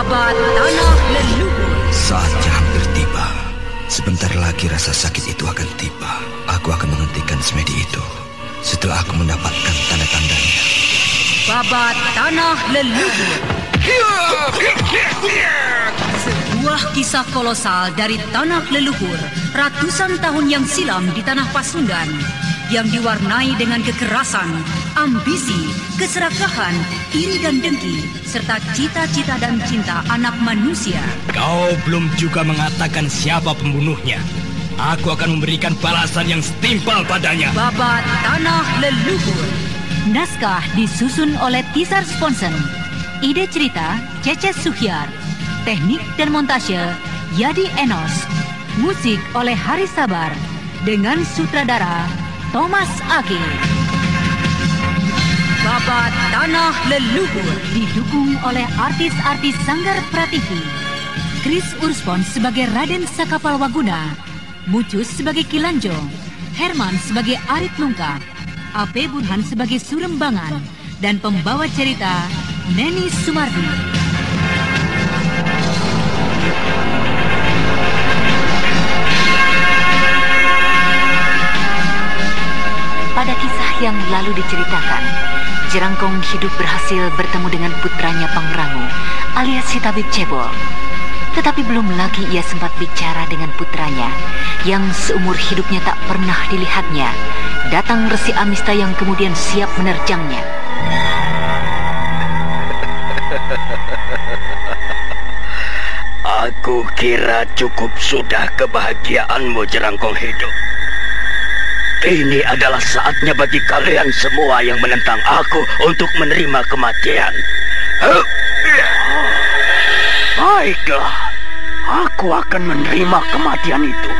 Babat Tanah Leluhur. Saatnya hampir tiba. Sebentar lagi rasa sakit itu akan tiba. Aku akan menghentikan semedi itu setelah aku mendapatkan tanda-tandanya. Babat Tanah Leluhur. Sebuah kisah kolosal dari tanah leluhur ratusan tahun yang silam di tanah Pasundan, yang diwarnai dengan kekerasan, ambisi, keserakahan, iri dan dengki, serta cita-cita dan cinta anak manusia. Kau belum juga mengatakan siapa pembunuhnya. Aku akan memberikan balasan yang setimpal padanya. Babat Tanah Leluhur. Naskah disusun oleh Tisar Sponsen. Ide cerita Cece Suhyar. Teknik dan montase Yadi Enos. Musik oleh Haris Sabar dengan sutradara Thomas Age. Babat Tanah Leluhur didukung oleh artis-artis Sanggar Prativi. Chris Urspon sebagai Raden Sakapal Waguna, Mucus sebagai Kilanjo, Herman sebagai Arit Lungkap, A.P. Burhan sebagai Surembangan, dan pembawa cerita Neni Sumardi. Pada kisah yang lalu diceritakan, Jerangkong hidup berhasil bertemu dengan putranya Pangrango alias si tabib cebol. Tetapi belum lagi ia sempat bicara dengan putranya yang seumur hidupnya tak pernah dilihatnya. Datang Resi Amista yang kemudian siap menerjangnya. Aku kira cukup sudah kebahagiaanmu, Jerangkong hidup. Ini adalah saatnya bagi kalian semua yang menentang aku untuk menerima kematian. Baiklah, aku akan menerima kematian itu.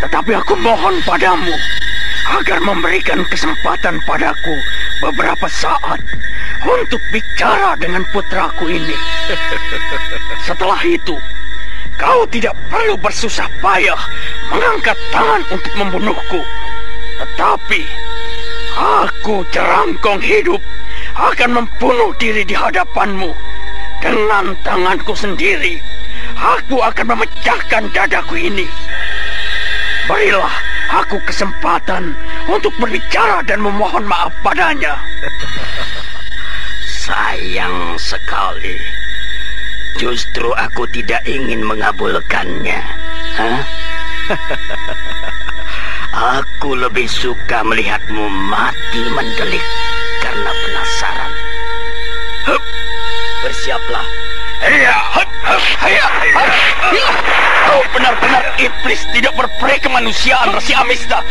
Tetapi aku mohon padamu agar memberikan kesempatan padaku beberapa saat untuk bicara dengan putraku ini. Setelah itu, kau tidak perlu bersusah payah mengangkat tangan untuk membunuhku. Tetapi aku, Jerangkong hidup, akan membunuh diri di hadapanmu. Dengan tanganku sendiri, aku akan memecahkan dadaku ini. Berilah aku kesempatan untuk berbicara dan memohon maaf padanya. Sayang sekali. Justru aku tidak ingin mengabulkannya. Aku lebih suka melihatmu mati mendelik karena penasaran. Bersiaplah. Kau benar-benar iblis tidak berperi kemanusiaan, Resi Amista.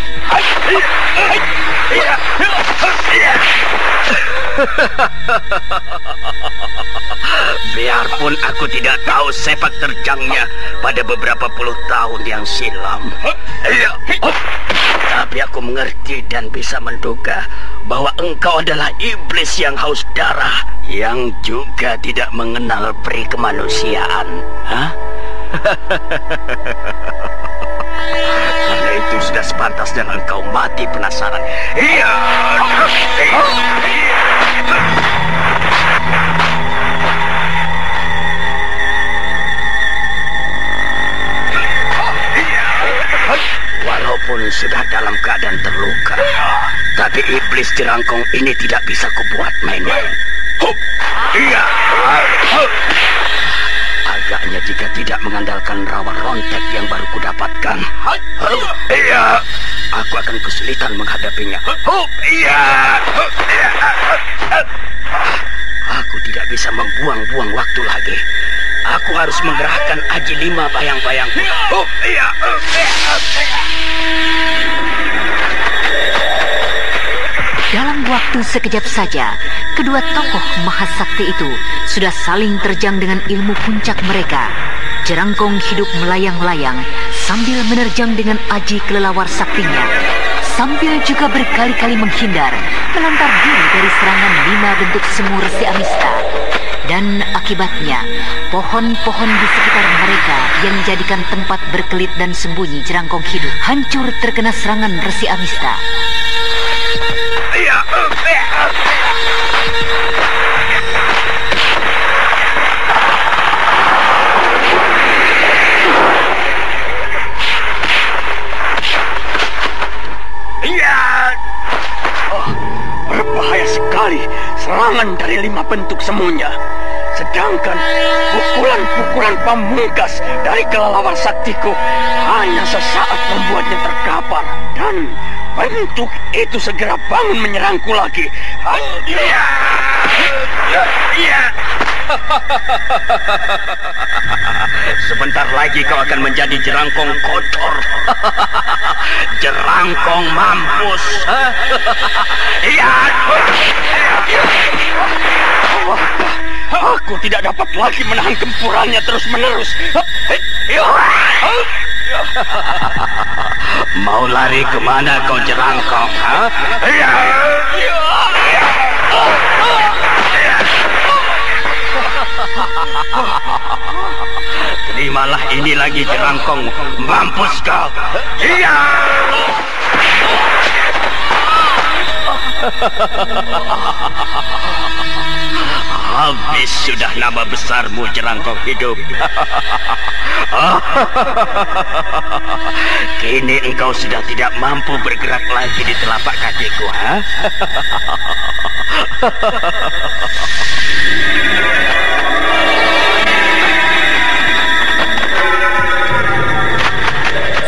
Biarpun aku tidak tahu sepak terjangnya pada beberapa puluh tahun yang silam, tapi aku mengerti dan bisa menduga bahwa engkau adalah iblis yang haus darah, yang juga tidak mengenal peri kemanusiaan. Karena itu sudah sepantasnya engkau mati penasaran. Walaupun sudah dalam keadaan terluka, tapi iblis Jerangkong ini tidak bisa kubuat main-main. Agaknya jika tidak mengandalkan rawa rontek yang baru kudapatkan, aku akan kesulitan menghadapinya. Aku tidak bisa membuang-buang waktu lagi. Aku harus mengerahkan Aji 5 bayang-bayangku. Dalam waktu sekejap saja, kedua tokoh mahasakti itu sudah saling terjang dengan ilmu puncak mereka. Jerangkong hidup melayang-layang sambil menerjang dengan aji kelelawar saktinya, sambil juga berkali-kali menghindar, melantar diri dari serangan 5 bentuk semu Resi Amista. Dan akibatnya, pohon-pohon di sekitar mereka yang dijadikan tempat berkelit dan sembunyi Jerangkong hidup hancur terkena serangan Resi Amista. keseimbangan dari 5 bentuk semuanya. Sedangkan pukulan-pukulan pamungkas dari kelelawar saktiku hanya sesaat membuatnya terkapar. Dan bentuk itu segera bangun menyerangku lagi. Sebentar lagi kau akan menjadi jerangkong kotor. Jerangkong mampus. Aku tidak dapat lagi menahan gempurannya terus-menerus. Mau lari kemana kau jerangkong? Terimalah ini lagi jerangkong, mampus kau. Habis sudah nama besarmu, jerangkong hidup. Kini engkau sudah tidak mampu bergerak lagi di telapak kakiku, ha?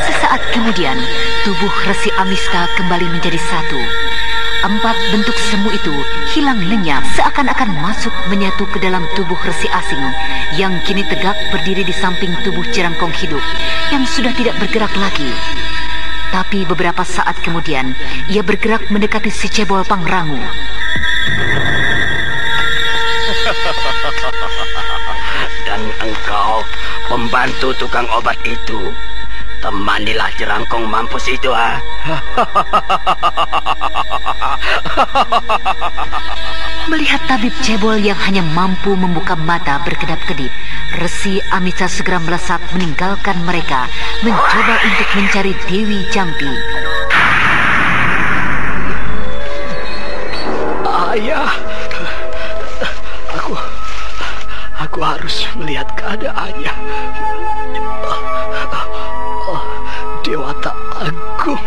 Sesaat kemudian, tubuh Resi Amiska kembali menjadi satu. 4 bentuk semu itu hilang lenyap seakan-akan masuk menyatu ke dalam tubuh Resi asing yang kini tegak berdiri di samping tubuh jerangkong hidup yang sudah tidak bergerak lagi. Tapi beberapa saat kemudian, ia bergerak mendekati si cebol Pangrango. Dan engkau, pembantu tukang obat itu, temanilah jerangkong mampus itu, ha? Melihat tabib cebol yang hanya mampu membuka mata berkedap-kedip, Resi Amica segera melesat meninggalkan mereka, mencoba untuk mencari Dewi Jampi. Ayah, aku harus melihat keadaannya. Dewata Agung,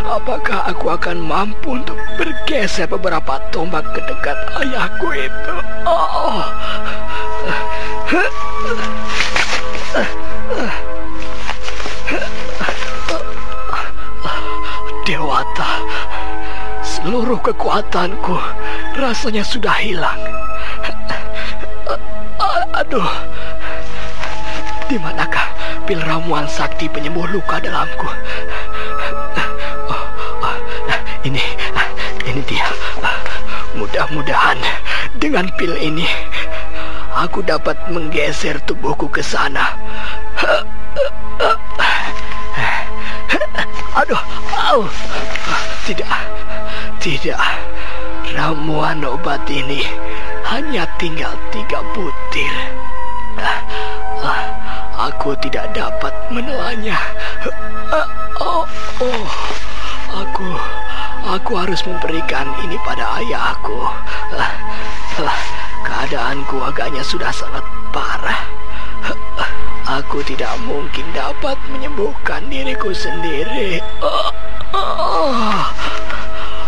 apakah aku akan mampu untuk bergeser beberapa tombak ke dekat ayahku itu? Dewata, seluruh kekuatanku rasanya sudah hilang. Aduh, di manakah pil ramuan sakti penyembuh luka dalamku? Ini dia. Mudah-mudahan dengan pil ini aku dapat menggeser tubuhku ke sana. Aduh, tidak. Ramuan obat ini hanya tinggal 3 butir. Aku tidak dapat menelannya. Aku harus memberikan ini pada ayahku. Keadaanku agaknya sudah sangat parah. Aku tidak mungkin dapat menyembuhkan diriku sendiri.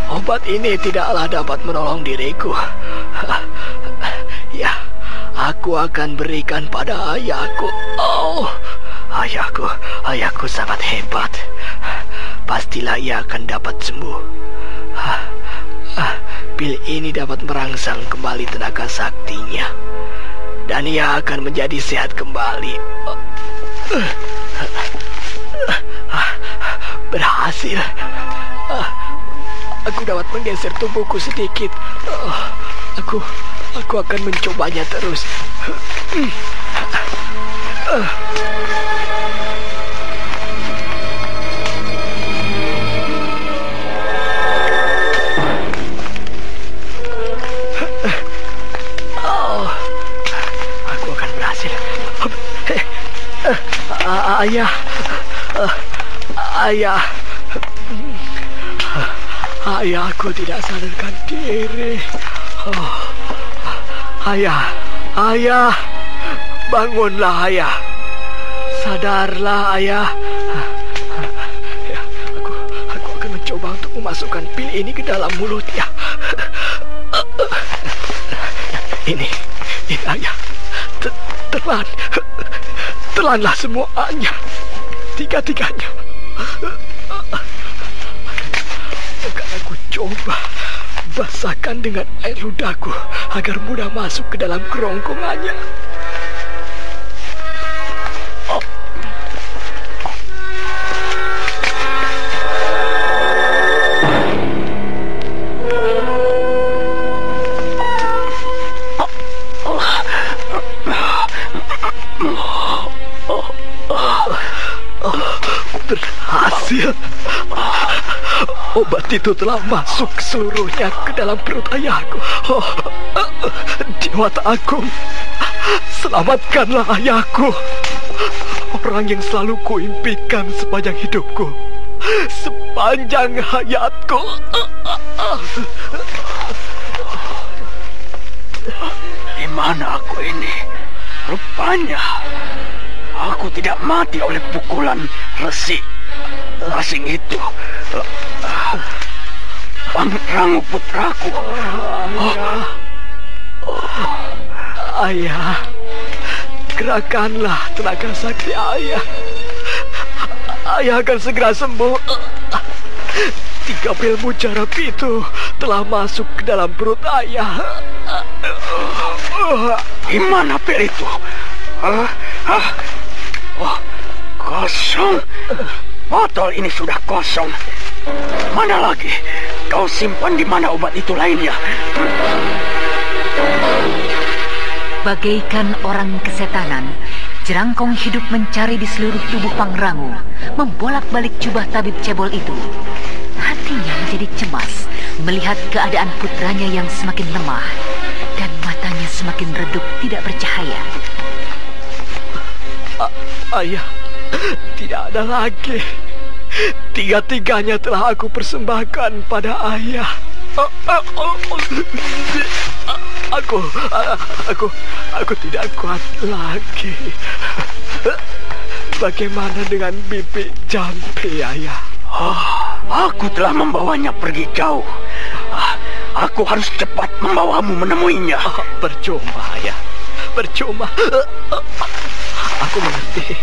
Obat ini tidaklah dapat menolong diriku. Ya, aku akan berikan pada ayahku. Ayahku sangat hebat. Pastilah ia akan dapat sembuh. Pil ini dapat merangsang kembali tenaga saktinya, dan ia akan menjadi sehat kembali. Berhasil. Aku dapat menggeser tubuhku sedikit. Aku akan mencobanya terus. Aku akan berhasil. Ayah. Ayahku tidak sadarkan diri. Ayah, bangunlah ayah. Sadarlah ayah. Aku akan mencoba untuk memasukkan pil ini ke dalam mulutnya. Ini ayah. Telanlah semuanya. Tiga-tiganya. Akan aku coba basahkan dengan air ludahku agar mudah masuk ke dalam kerongkongannya. Berhasil. Obat itu telah masuk seluruhnya ke dalam perut ayahku. Dewata Agung, selamatkanlah ayahku. Orang yang selalu kuimpikan sepanjang hidupku, sepanjang hayatku. Di mana aku ini? Rupanya aku tidak mati oleh pukulan resi asing itu. Pangrango putraku. Ayah, gerakanlah tenaga sakti ayah. Ayah akan segera sembuh. 3 pil mujarab itu telah masuk ke dalam perut ayah. Di mana pil itu? Kosong. Botol ini sudah kosong. Mana lagi? Kau simpan di mana obat itu lainnya? Bagaikan orang kesetanan, Jerangkong hidup mencari di seluruh tubuh Pangrango, membolak-balik jubah tabib cebol itu. Hatinya menjadi cemas melihat keadaan putranya yang semakin lemah dan matanya semakin redup tidak bercahaya. Ayah, tidak ada lagi. 3-tiganya telah aku persembahkan pada ayah. Aku tidak kuat lagi. Bagaimana dengan bibi Jampi, ayah? Aku telah membawanya pergi jauh. Aku harus cepat membawamu menemuinya. Percuma, ayah. Percuma. Aku mengerti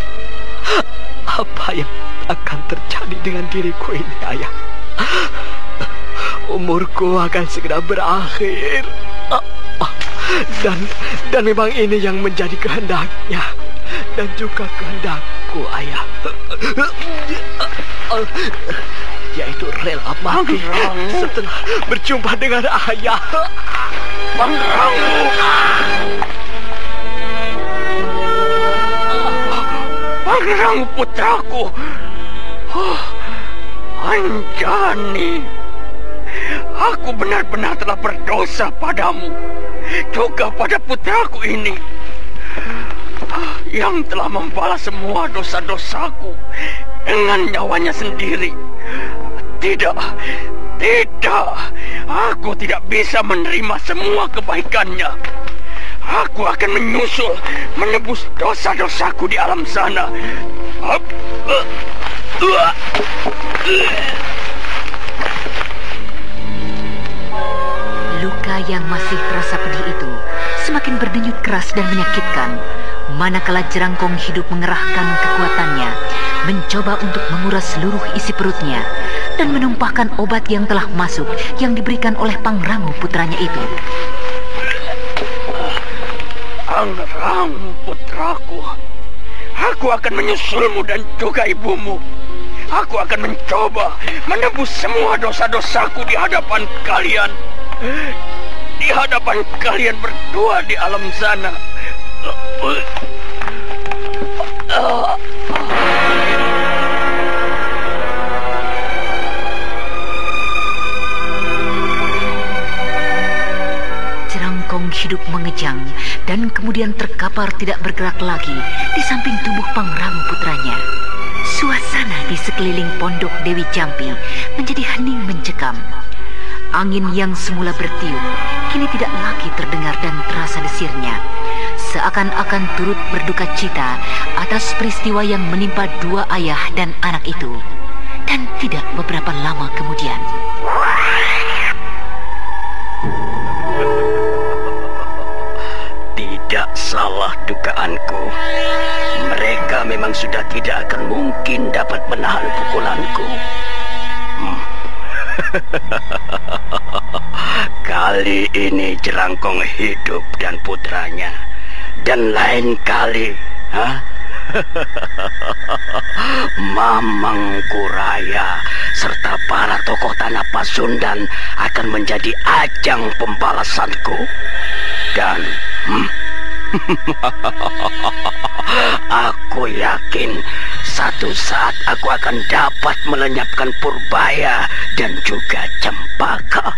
apa yang akan terjadi dengan diriku ini, ayah. Umurku akan segera berakhir. Dan memang ini yang menjadi kehendaknya dan juga kehendakku, ayah. Yaitu rela mati setelah berjumpa dengan ayah. Pangrango putraku. Anjani, aku benar-benar telah berdosa padamu, juga pada putraku ini, yang telah membalas semua dosa-dosaku dengan nyawanya sendiri. Tidak, aku tidak bisa menerima semua kebaikannya. Aku akan menyusul, menebus dosa-dosaku di alam sana. Luka yang masih terasa pedih itu semakin berdenyut keras dan menyakitkan, manakala Jerangkong hidup mengerahkan kekuatannya, mencoba untuk menguras seluruh isi perutnya dan menumpahkan obat yang telah masuk yang diberikan oleh Pangrango putranya itu. Pangrango putraku, aku akan menyusulmu dan juga ibumu. Aku akan mencoba menebus semua dosa-dosaku di hadapan kalian. Di hadapan kalian berdua di alam sana. Jerangkong hidup mengejang dan kemudian terkapar tidak bergerak lagi di samping tubuh Pangrango putranya. Suasana di sekeliling pondok Dewi Jampi menjadi hening mencekam. Angin yang semula bertiup kini tidak lagi terdengar dan terasa desirnya, seakan-akan turut berduka cita atas peristiwa yang menimpa 2 ayah dan anak itu. Dan tidak beberapa lama kemudian, salah dugaanku. Mereka memang sudah tidak akan mungkin dapat menahan pukulanku. Kali ini Jerangkong Hidup dan putranya. Dan lain kali, Mamang Kuraya serta para tokoh tanah Pasundan akan menjadi ajang pembalasanku. Dan aku yakin satu saat aku akan dapat melenyapkan Purbaya dan juga Cempaka.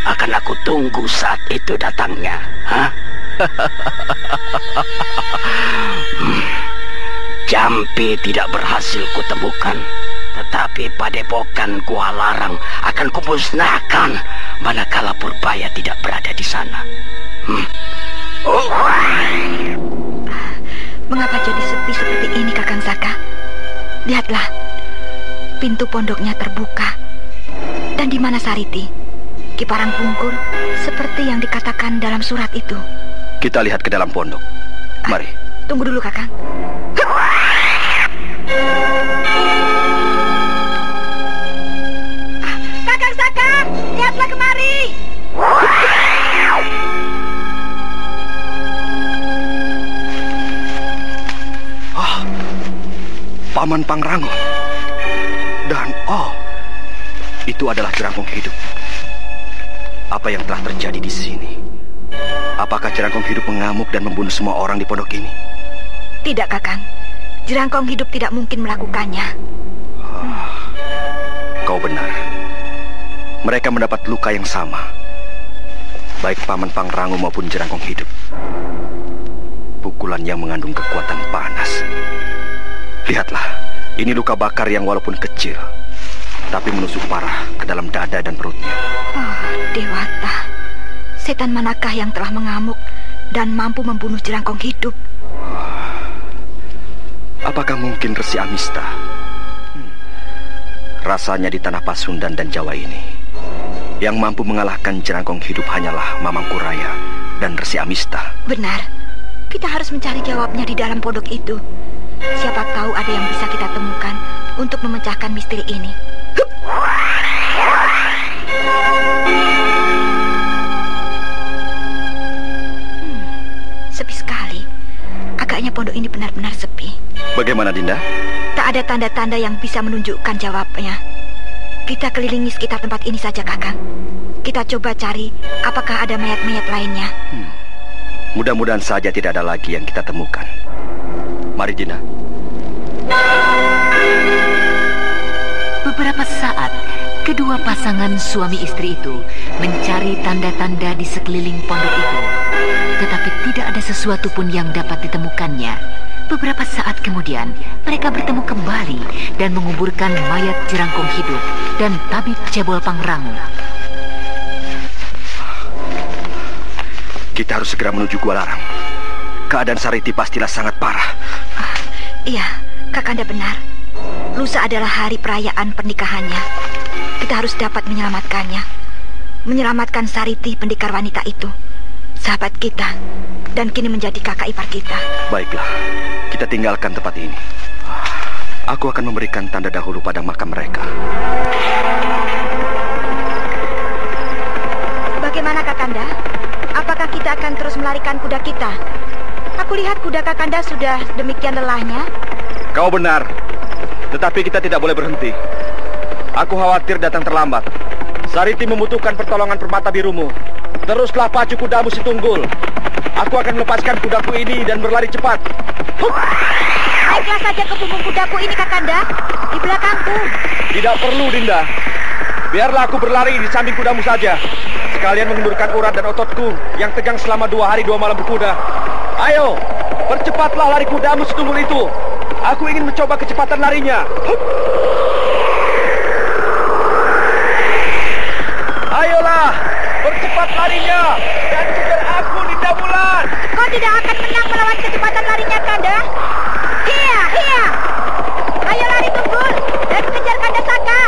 Akan aku tunggu saat itu datangnya. Jampi tidak berhasil kutemukan, tetapi padepokan Gua Larang akan kumusnahkan manakala Purbaya tidak berada di sana. Mengapa jadi sepi seperti ini, Kakang Saka? Lihatlah, pintu pondoknya terbuka. Dan di mana Sariti? Kiparang Pungkur, seperti yang dikatakan dalam surat itu. Kita lihat ke dalam pondok. Mari. Tunggu dulu, Kakang. Kakang Saka, lihatlah kemari. Paman Pangrango. Dan itu adalah Jerangkong Hidup. Apa yang telah terjadi di sini? Apakah Jerangkong Hidup mengamuk dan membunuh semua orang di pondok ini? Tidak, Kakang. Jerangkong Hidup tidak mungkin melakukannya. Kau benar. Mereka mendapat luka yang sama. Baik Paman Pangrango maupun Jerangkong Hidup. Pukulan yang mengandung kekuatan panas. Lihatlah, ini luka bakar yang walaupun kecil, tapi menusuk parah ke dalam dada dan perutnya. Dewata, setan manakah yang telah mengamuk dan mampu membunuh Jerangkong Hidup? Apakah mungkin Resi Amista? Rasanya di tanah Pasundan dan Jawa ini, yang mampu mengalahkan Jerangkong Hidup hanyalah Mamang Kuraya dan Resi Amista. Benar, kita harus mencari jawabnya di dalam pondok itu. Siapa tahu ada yang bisa kita temukan untuk memecahkan misteri ini. Sepi sekali. Agaknya pondok ini benar-benar sepi. Bagaimana, Dinda? Tak ada tanda-tanda yang bisa menunjukkan jawabnya. Kita kelilingi sekitar tempat ini saja, Kakang. Kita coba cari apakah ada mayat-mayat lainnya. Mudah-mudahan saja tidak ada lagi yang kita temukan. Mari, Dinda. Beberapa saat, kedua pasangan suami istri itu mencari tanda-tanda di sekeliling pondok itu. Tetapi tidak ada sesuatu pun yang dapat ditemukannya. Beberapa saat kemudian, mereka bertemu kembali dan menguburkan mayat Jerangkong Hidup dan Tabib Cebol Pangrango. Kita harus segera menuju Gua Larang. Keadaan Sariti pastilah sangat parah. Iya, Kakanda benar. Lusa adalah hari perayaan pernikahannya. Kita harus dapat menyelamatkannya. Menyelamatkan Sariti, pendekar wanita itu. Sahabat kita, dan kini menjadi kakak ipar kita. Baiklah, kita tinggalkan tempat ini. Aku akan memberikan tanda dahulu pada makam mereka. Bagaimana, Kakanda? Apakah kita akan terus melarikan kuda kita? Aku lihat kuda Kakanda sudah demikian lelahnya. Kau benar, tetapi kita tidak boleh berhenti. Aku khawatir datang terlambat. Sariti membutuhkan pertolongan permata birumu. Teruslah pacu kudamu si Tunggul. Aku akan melepaskan kudaku ini dan berlari cepat. Naiklah saja ke punggung kudaku ini, Kakanda. Di belakangku. Tidak perlu, Dinda. Biarlah aku berlari di samping kudamu saja. Sekalian mengendurkan urat dan ototku yang tegang selama 2 hari 2 malam berkuda. Ayo, percepatlah lari kudamu si Tunggul itu. Aku ingin mencoba kecepatan larinya. Ayolah, percepat larinya dan kejar aku, Dinda Bulan. Kau tidak akan menang melawan kecepatan larinya, Kanda. Hiya, hiya. Ayo lari, Tunggul, dan kejar Kanda Saka.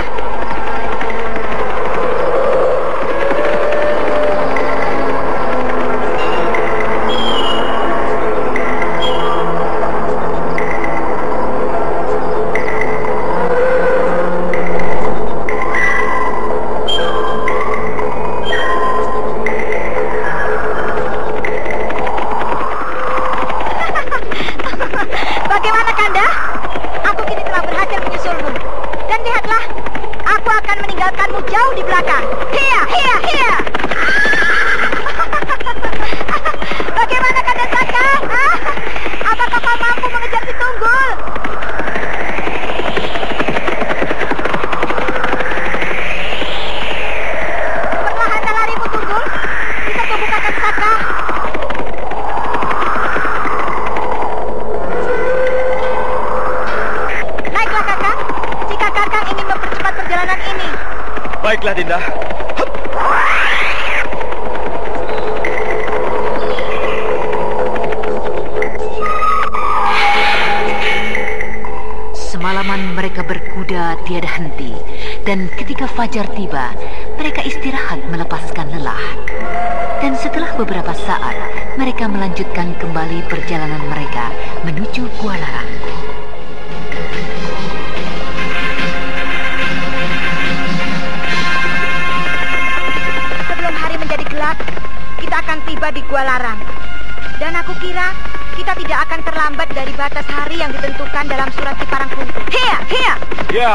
Baiklah, Dinda. Semalaman mereka berkuda tiada henti, dan ketika fajar tiba, mereka istirahat melepaskan lelah. Dan setelah beberapa saat, mereka melanjutkan kembali perjalanan mereka menuju Gua Larang. Sebelum hari menjadi gelap, kita akan tiba di Gua Larang. Dan aku kira kita tidak akan terlambat dari batas hari yang ditentukan dalam surat Ki Parangpungkur. Hiya, hiya! Ya,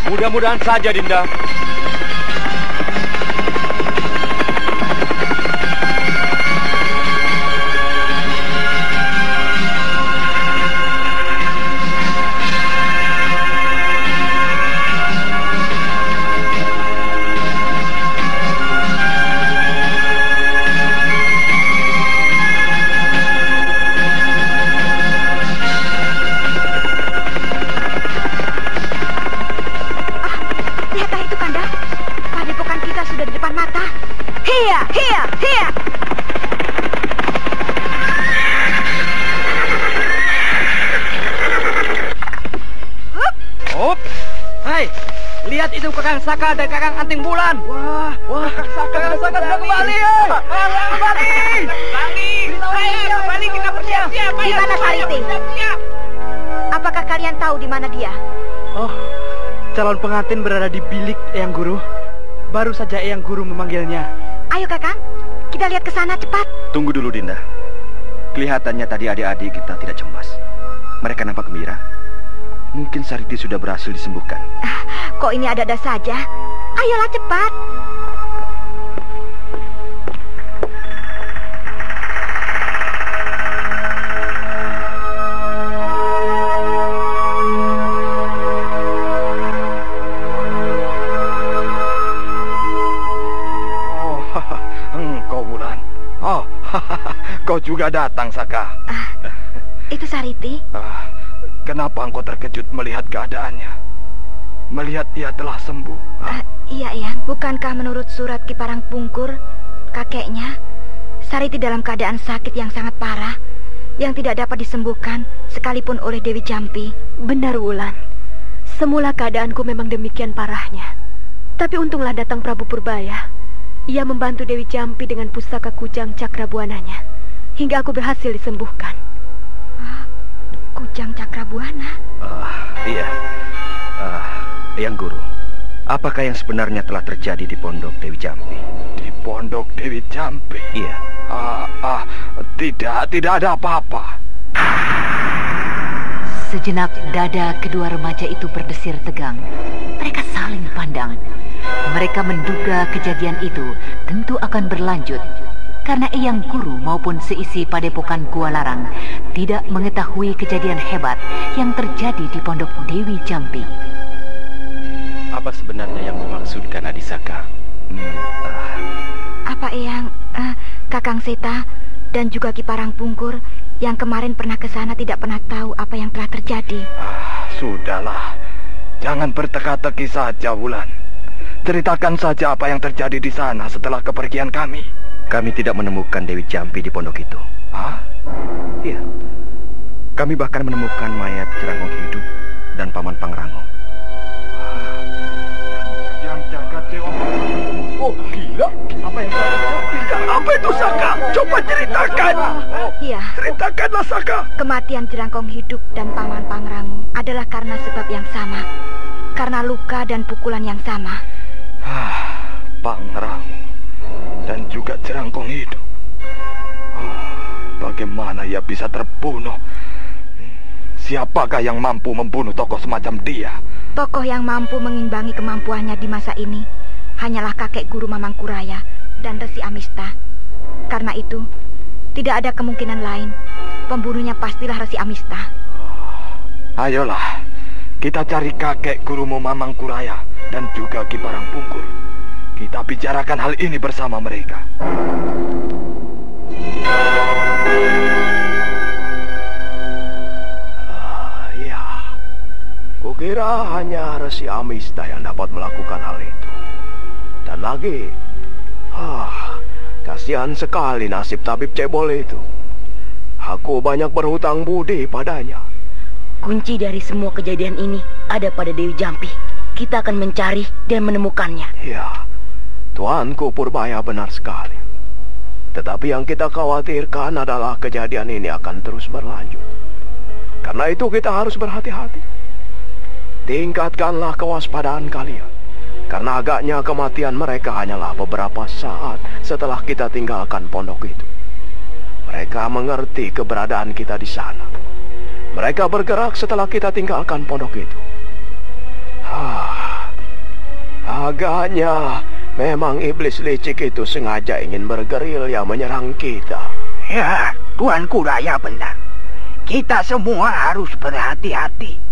mudah-mudahan saja, Dinda. Lihat itu Kakang Saka dan Kakang Anting Bulan. Wah, Kakang Saka sudah kembali. Kembali kita bersiap-siap. Di mana Sariti? Apakah kalian tahu di mana dia? Oh, calon pengantin berada di bilik Eyang Guru. Baru saja Eyang Guru memanggilnya. Ayo Kakang, kita lihat ke sana cepat. Tunggu dulu, Dinda. Kelihatannya tadi adik-adik kita tidak cemas. Mereka nampak gembira. Mungkin Sariti sudah berhasil disembuhkan. Kok ini ada-ada saja? Ayolah cepat. Oh, engkau Bulan. Oh, kau juga datang, Saka. Itu Sariti. Kenapa engkau terkejut melihat keadaannya? Melihat ia telah sembuh? Iya, Eyang. Bukankah menurut surat Ki Parangpungkur, kakeknya, Sariti dalam keadaan sakit yang sangat parah, yang tidak dapat disembuhkan sekalipun oleh Dewi Jampi? Benar, Wulan. Semula keadaanku memang demikian parahnya. Tapi untunglah datang Prabu Purbaya. Ia membantu Dewi Jampi dengan pusaka kujang cakrabuananya, hingga aku berhasil disembuhkan. Kujang cakrabuana? Iya. Eyang Guru, apakah yang sebenarnya telah terjadi di Pondok Dewi Jampi? Di Pondok Dewi Jampi? Iya. Tidak ada apa-apa. Sejenak dada kedua remaja itu berdesir tegang. Mereka saling pandang. Mereka menduga kejadian itu tentu akan berlanjut, karena Eyang Guru maupun seisi padepokan Gua Larang tidak mengetahui kejadian hebat yang terjadi di Pondok Dewi Jampi. Apa sebenarnya yang dimaksudkan Adisaka? Apa Eyang, Kakang Seta dan juga Ki Parangpungkur yang kemarin pernah ke sana tidak pernah tahu apa yang telah terjadi? Sudahlah, jangan berteka-teki saja, Wulan. Ceritakan saja apa yang terjadi di sana setelah kepergian kami. Kami tidak menemukan Dewi Jampi di pondok itu. Iya. Kami bahkan menemukan mayat Jerangkong Hidup dan Paman Pangrango. Yang jaga Dewa. Oh, gila. Apa yang terjadi? Apa itu, Saka? Coba ceritakan. Iya. Ceritakanlah, Saka. Kematian Jerangkong Hidup dan Paman Pangrango adalah karena sebab yang sama. Karena luka dan pukulan yang sama. Pangrango dan juga Jerangkong Hidup. Bagaimana ia bisa terbunuh? Siapakah yang mampu membunuh tokoh semacam dia? Tokoh yang mampu mengimbangi kemampuannya di masa ini hanyalah kakek guru Mamangkuraya dan Resi Amista. Karena itu, tidak ada kemungkinan lain. Pembunuhnya pastilah Resi Amista. Ayolah, kita cari kakek gurumu Mamangkuraya dan juga Ki Parangpungkur. Kita bicarakan hal ini bersama mereka. Ya, kukira hanya Resi Amista yang dapat melakukan hal itu. Dan lagi, kasihan sekali nasib tabib cebol itu. Aku banyak berhutang budi padanya. Kunci dari semua kejadian ini ada pada Dewi Jampi. Kita akan mencari dan menemukannya. Ya, Tuanku Purbaya benar sekali. Tetapi yang kita khawatirkan adalah kejadian ini akan terus berlanjut. Karena itu kita harus berhati-hati. Tingkatkanlah kewaspadaan kalian. Karena agaknya kematian mereka hanyalah beberapa saat setelah kita tinggalkan pondok itu. Mereka mengerti keberadaan kita di sana. Mereka bergerak setelah kita tinggalkan pondok itu. Agaknya memang iblis licik itu sengaja ingin bergerilya menyerang kita. Ya, Tuanku Raya benar. Kita semua harus berhati-hati.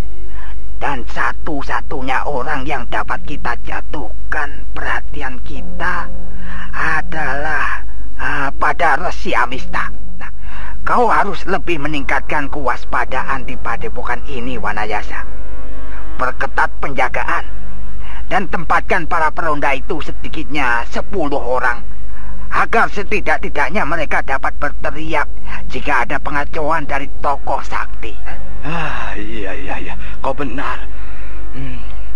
Dan satu-satunya orang yang dapat kita jatuhkan perhatian kita adalah pada Resi Amista. Nah, kau harus lebih meningkatkan kewaspadaan di padepokan ini, Wanayasa. Perketat penjagaan dan tempatkan para peronda itu sedikitnya 10 orang agar setidak-tidaknya mereka dapat berteriak jika ada pengacauan dari tokoh sakti. Iya, kau benar.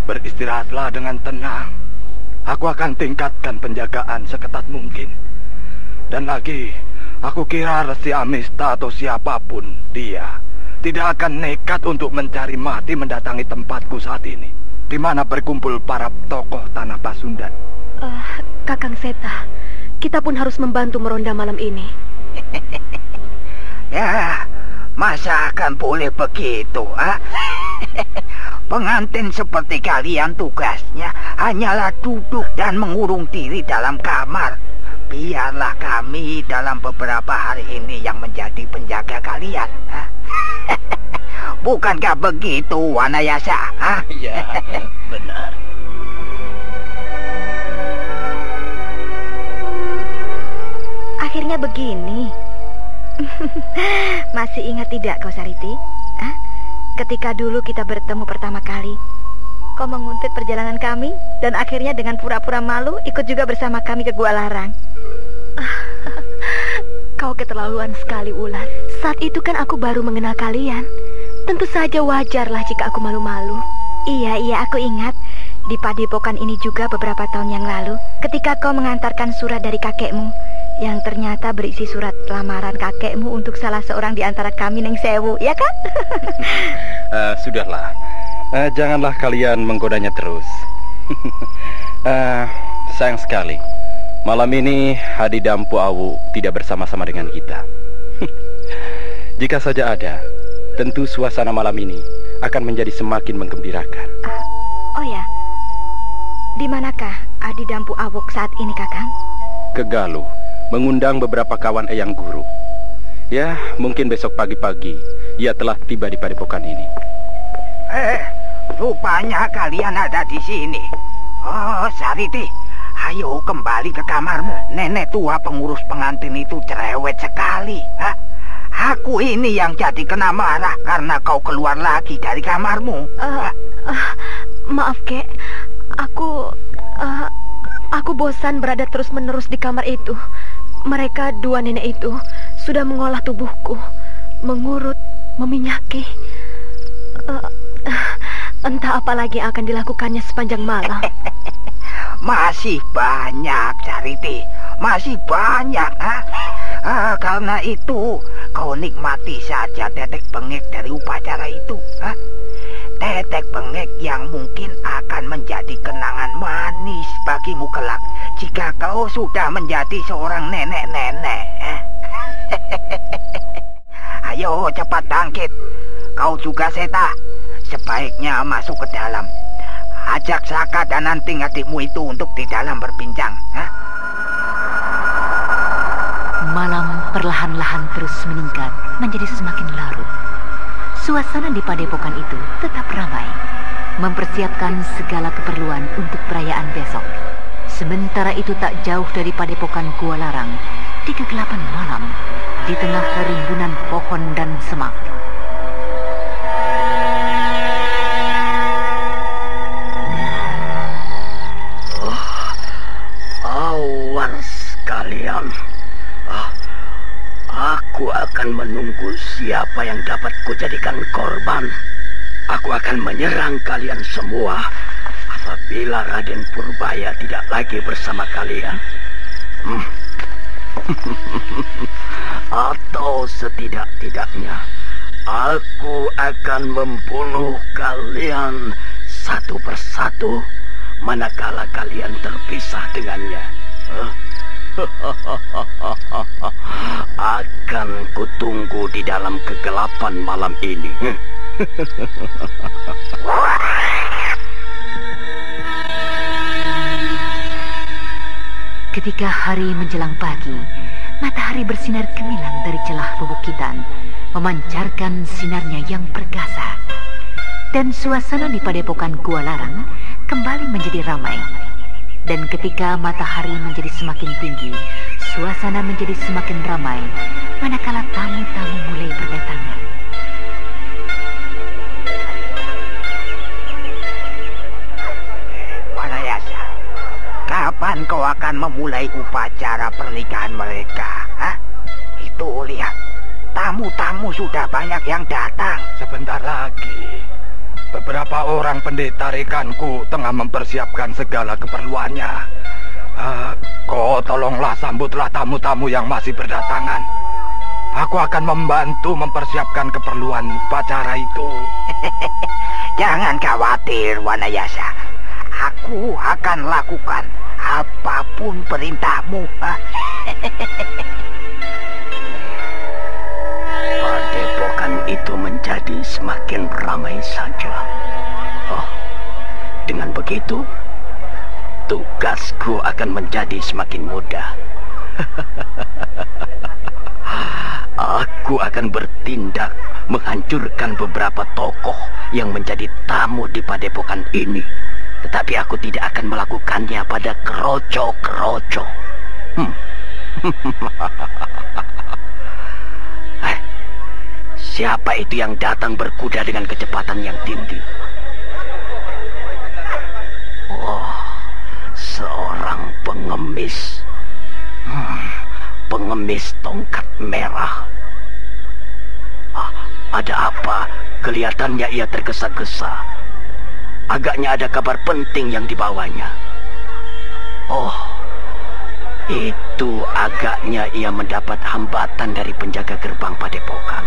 Beristirahatlah dengan tenang. Aku akan tingkatkan penjagaan seketat mungkin. Dan lagi, aku kira Resi Amista atau siapapun dia tidak akan nekat untuk mencari mati mendatangi tempatku saat ini, di mana berkumpul para tokoh tanah Pasundan. Kakang Seta, kita pun harus membantu meronda malam ini. Ya, masa akan boleh begitu, Pengantin seperti kalian tugasnya hanyalah duduk dan mengurung diri dalam kamar. Biarlah kami dalam beberapa hari ini yang menjadi penjaga kalian. Bukankah begitu, Wanayasa? Ya, benar. Akhirnya begini. Masih ingat tidak kau, Sariti? Ketika dulu kita bertemu pertama kali, kau menguntit perjalanan kami dan akhirnya dengan pura-pura malu ikut juga bersama kami ke Gua Larang. Kau keterlaluan sekali, Wulan. Saat itu kan aku baru mengenal kalian. Tentu saja wajarlah jika aku malu-malu. Iya, aku ingat. Di padepokan ini juga beberapa tahun yang lalu, ketika kau mengantarkan surat dari kakekmu, yang ternyata berisi surat lamaran kakekmu untuk salah seorang di antara kami, Neng Sewu, ya kan? Sudahlah, janganlah kalian menggodanya terus. Sayang sekali, malam ini Hadi Dampu Awu tidak bersama-sama dengan kita. Jika saja ada, tentu suasana malam ini akan menjadi semakin menggembirakan. Oh ya, di manakah Hadi Dampu Awuk saat ini, Kakang? Ke Galuh, mengundang beberapa kawan Eyang Guru. Ya, mungkin besok pagi-pagi ia telah tiba di padepokan ini. Rupanya kalian ada di sini. Oh, Sariti, ayo kembali ke kamarmu. Nenek tua pengurus pengantin itu cerewet sekali. Aku ini yang jadi kena marah karena kau keluar lagi dari kamarmu. Maaf, Kek. Aku bosan berada terus-menerus di kamar itu. Mereka dua nenek itu sudah mengolah tubuhku, mengurut, meminyaki. Entah apa lagi yang akan dilakukannya sepanjang malam. Masih banyak, Sariti. Masih banyak, karena itu kau nikmati saja tetek bengek dari upacara itu. Tetek bengek yang mungkin akan menjadi kenangan manis bagimu kelak jika kau sudah menjadi seorang nenek-nenek. Ayo cepat bangkit. Kau juga, Seta, sebaiknya masuk ke dalam. Ajak Saka dan Anting adikmu itu untuk di dalam berbincang. Malam perlahan-lahan terus meningkat menjadi semakin larut. Suasana di padepokan itu tetap ramai, mempersiapkan segala keperluan untuk perayaan besok. Sementara itu tak jauh dari padepokan Gua Larang, di kegelapan malam, di tengah rimbunan pohon dan semak. Aku akan menunggu siapa yang dapat kujadikan korban. Aku akan menyerang kalian semua apabila Raden Purbaya tidak lagi bersama kalian. Atau setidak-tidaknya aku akan membunuh kalian satu persatu manakala kalian terpisah dengannya. Akan kutunggu di dalam kegelapan malam ini. Ketika hari menjelang pagi, matahari bersinar gemilang dari celah pebukitan, memancarkan sinarnya yang perkasa. Dan suasana di padepokan Gua Larang kembali menjadi ramai. Dan ketika matahari menjadi semakin tinggi, suasana menjadi semakin ramai, manakala tamu-tamu mulai berdatangan. Wanayasa, kapan kau akan memulai upacara pernikahan mereka? Hah? Itu lihat, tamu-tamu sudah banyak yang datang. Sebentar lagi. Beberapa orang pendeta rekanku tengah mempersiapkan segala keperluannya. Kau tolonglah sambutlah tamu-tamu yang masih berdatangan. Aku akan membantu mempersiapkan keperluan upacara itu. Jangan khawatir, Wanayasa. Aku akan lakukan apapun perintahmu. Padepokan itu menjadi semakin ramai saja. Dengan begitu, tugasku akan menjadi semakin mudah. Aku akan bertindak menghancurkan beberapa tokoh yang menjadi tamu di padepokan ini. Tetapi aku tidak akan melakukannya pada keroco-keroco. Siapa itu yang datang berkuda dengan kecepatan yang tinggi? Seorang pengemis. Pengemis tongkat merah. Ada apa? Kelihatannya ia tergesa-gesa. Agaknya ada kabar penting yang dibawanya. Itu agaknya ia mendapat hambatan dari penjaga gerbang padepokan.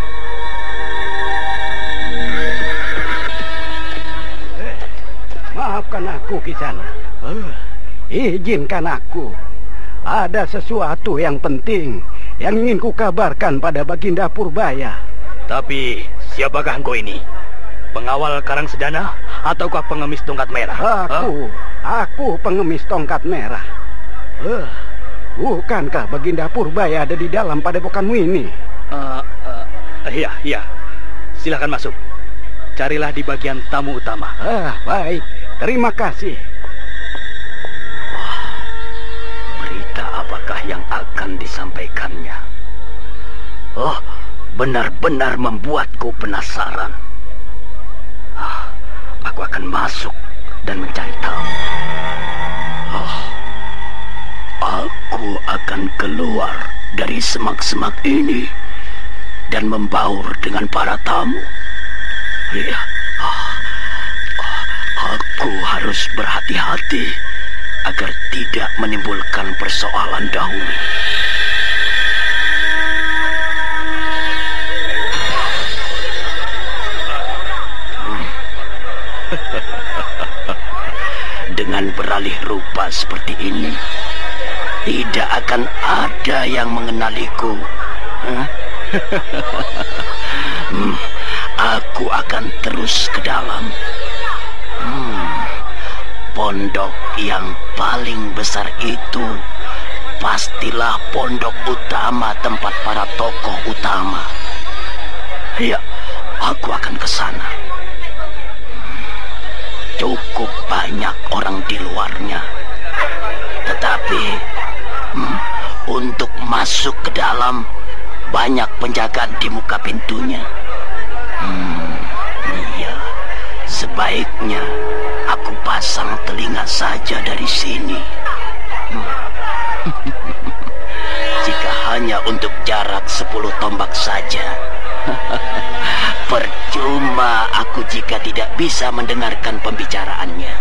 Maafkan aku, Kisana. Izinkan aku. Ada sesuatu yang penting yang ingin kukabarkan pada Baginda Purbaya. Tapi siapakah engkau ini? Pengawal Karang Sedana ataukah pengemis tongkat merah? Aku pengemis tongkat merah. Bukankah Baginda Purbaya ada di dalam padepokanmu ini? Iya. Silakan masuk. Carilah di bagian tamu utama. Baik. Terima kasih. Berita apakah yang akan disampaikannya? Benar-benar membuatku penasaran. Aku akan masuk dan mencari tahu. Aku akan keluar dari semak-semak ini dan membaur dengan para tamu. Iya. Aku harus berhati-hati agar tidak menimbulkan persoalan dahulu. Dengan beralih rupa seperti ini, tidak akan ada yang mengenaliku. Aku akan terus ke dalam. Pondok yang paling besar itu pastilah pondok utama tempat para tokoh utama. Ya, aku akan ke sana. Cukup banyak orang di luarnya. Tetapi untuk masuk ke dalam banyak penjagaan di muka pintunya. Iya, sebaiknya aku pasang telinga saja dari sini. Jika hanya untuk jarak 10 tombak saja. Percuma aku jika tidak bisa mendengarkan pembicaraannya.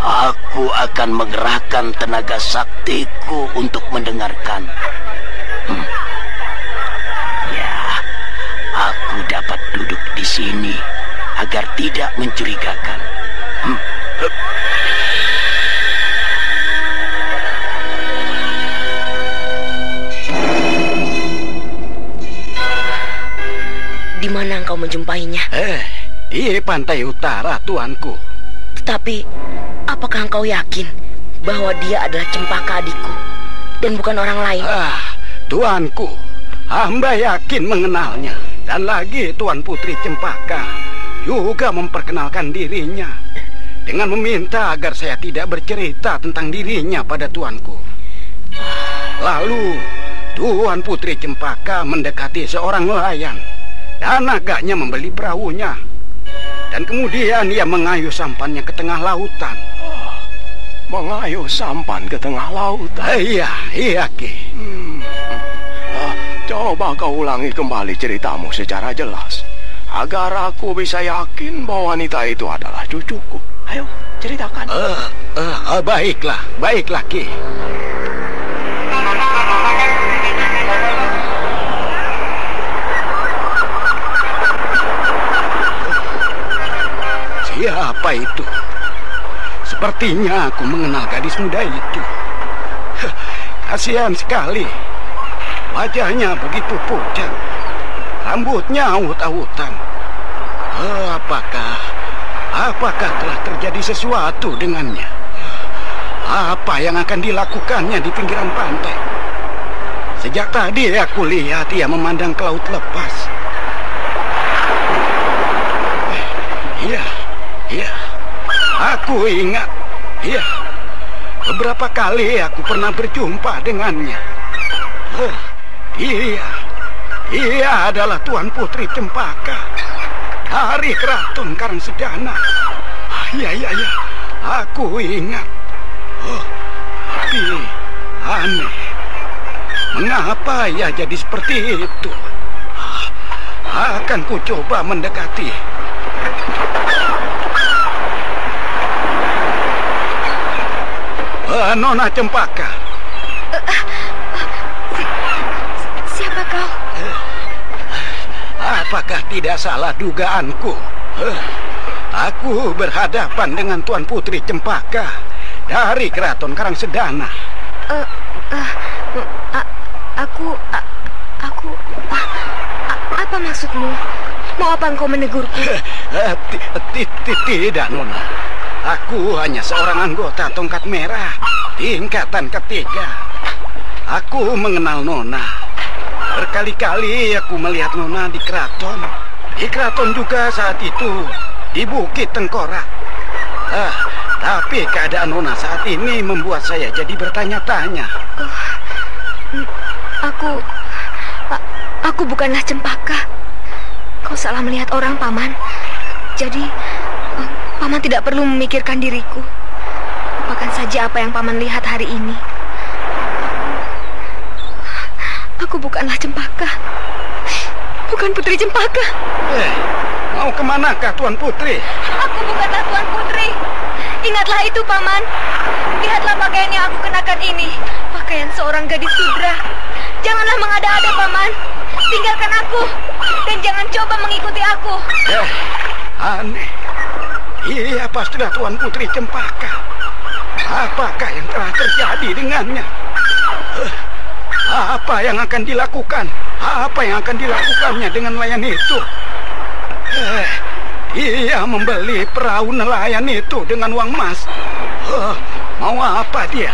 Aku akan mengerahkan tenaga saktiku untuk mendengarkan. Ya, aku dapat duduk di sini agar tidak mencurigakan. Di mana engkau menjumpainya? Di pantai utara, tuanku. Tetapi, apakah engkau yakin bahwa dia adalah Cempaka adikku dan bukan orang lain? Tuanku, hamba yakin mengenalnya. Dan lagi Tuan Putri Cempaka juga memperkenalkan dirinya dengan meminta agar saya tidak bercerita tentang dirinya pada tuanku. Lalu, Tuan Putri Cempaka mendekati seorang nelayan dan agaknya membeli perahunya. Dan kemudian ia mengayuh sampannya ke tengah lautan. Mengayuh sampan ke tengah lautan? Iya, Ki. Coba kau ulangi kembali ceritamu secara jelas, agar aku bisa yakin bahwa wanita itu adalah cucuku. Ayo, ceritakan. Baiklah, Ki. Siapa itu? Sepertinya aku mengenal gadis muda itu. Kasihan sekali. Wajahnya begitu pucat, rambutnya awut-awutan. Apakah telah terjadi sesuatu dengannya? Apa yang akan dilakukannya di pinggiran pantai? Sejak tadi aku lihat ia memandang ke laut lepas. Iya, aku ingat. Iya, beberapa kali aku pernah berjumpa dengannya. Ia adalah Tuan Putri Cempaka dari Keraton Karangsedana. Iya, aku ingat. Tapi aneh, mengapa ia jadi seperti itu? Akan ku coba mendekati. Nona Cempaka. Siapa kau? Apakah tidak salah dugaanku? Aku berhadapan dengan Tuan Putri Cempaka dari Keraton Karangsedana. Apa maksudmu? Mau apa engkau menegurku? Tidak, Nona. Aku hanya seorang anggota tongkat merah tingkatan ketiga. Aku mengenal Nona. Berkali-kali aku melihat Nona di keraton. Di keraton juga saat itu, di Bukit Tengkorak. Tapi keadaan Nona saat ini membuat saya jadi bertanya-tanya. Aku bukanlah Cempaka. Kau salah melihat orang, Paman. Jadi, Paman tidak perlu memikirkan diriku. Lupakan saja apa yang Paman lihat hari ini. Aku bukanlah Cempaka. Bukan Putri Cempaka. Mau kemanakah Tuan Putri? Aku bukanlah Tuan Putri. Ingatlah itu, Paman. Lihatlah pakaian yang aku kenakan ini. Pakaian seorang gadis sudra. Janganlah mengada-ada, Paman. Tinggalkan aku. Dan jangan coba mengikuti aku. Aneh. Iya, pastilah Tuan Putri Cempaka. Apakah yang telah terjadi dengannya? Apa yang akan dilakukan? Apa yang akan dilakukannya dengan nelayan itu? Ia membeli perahu nelayan itu dengan uang emas. Mau apa dia?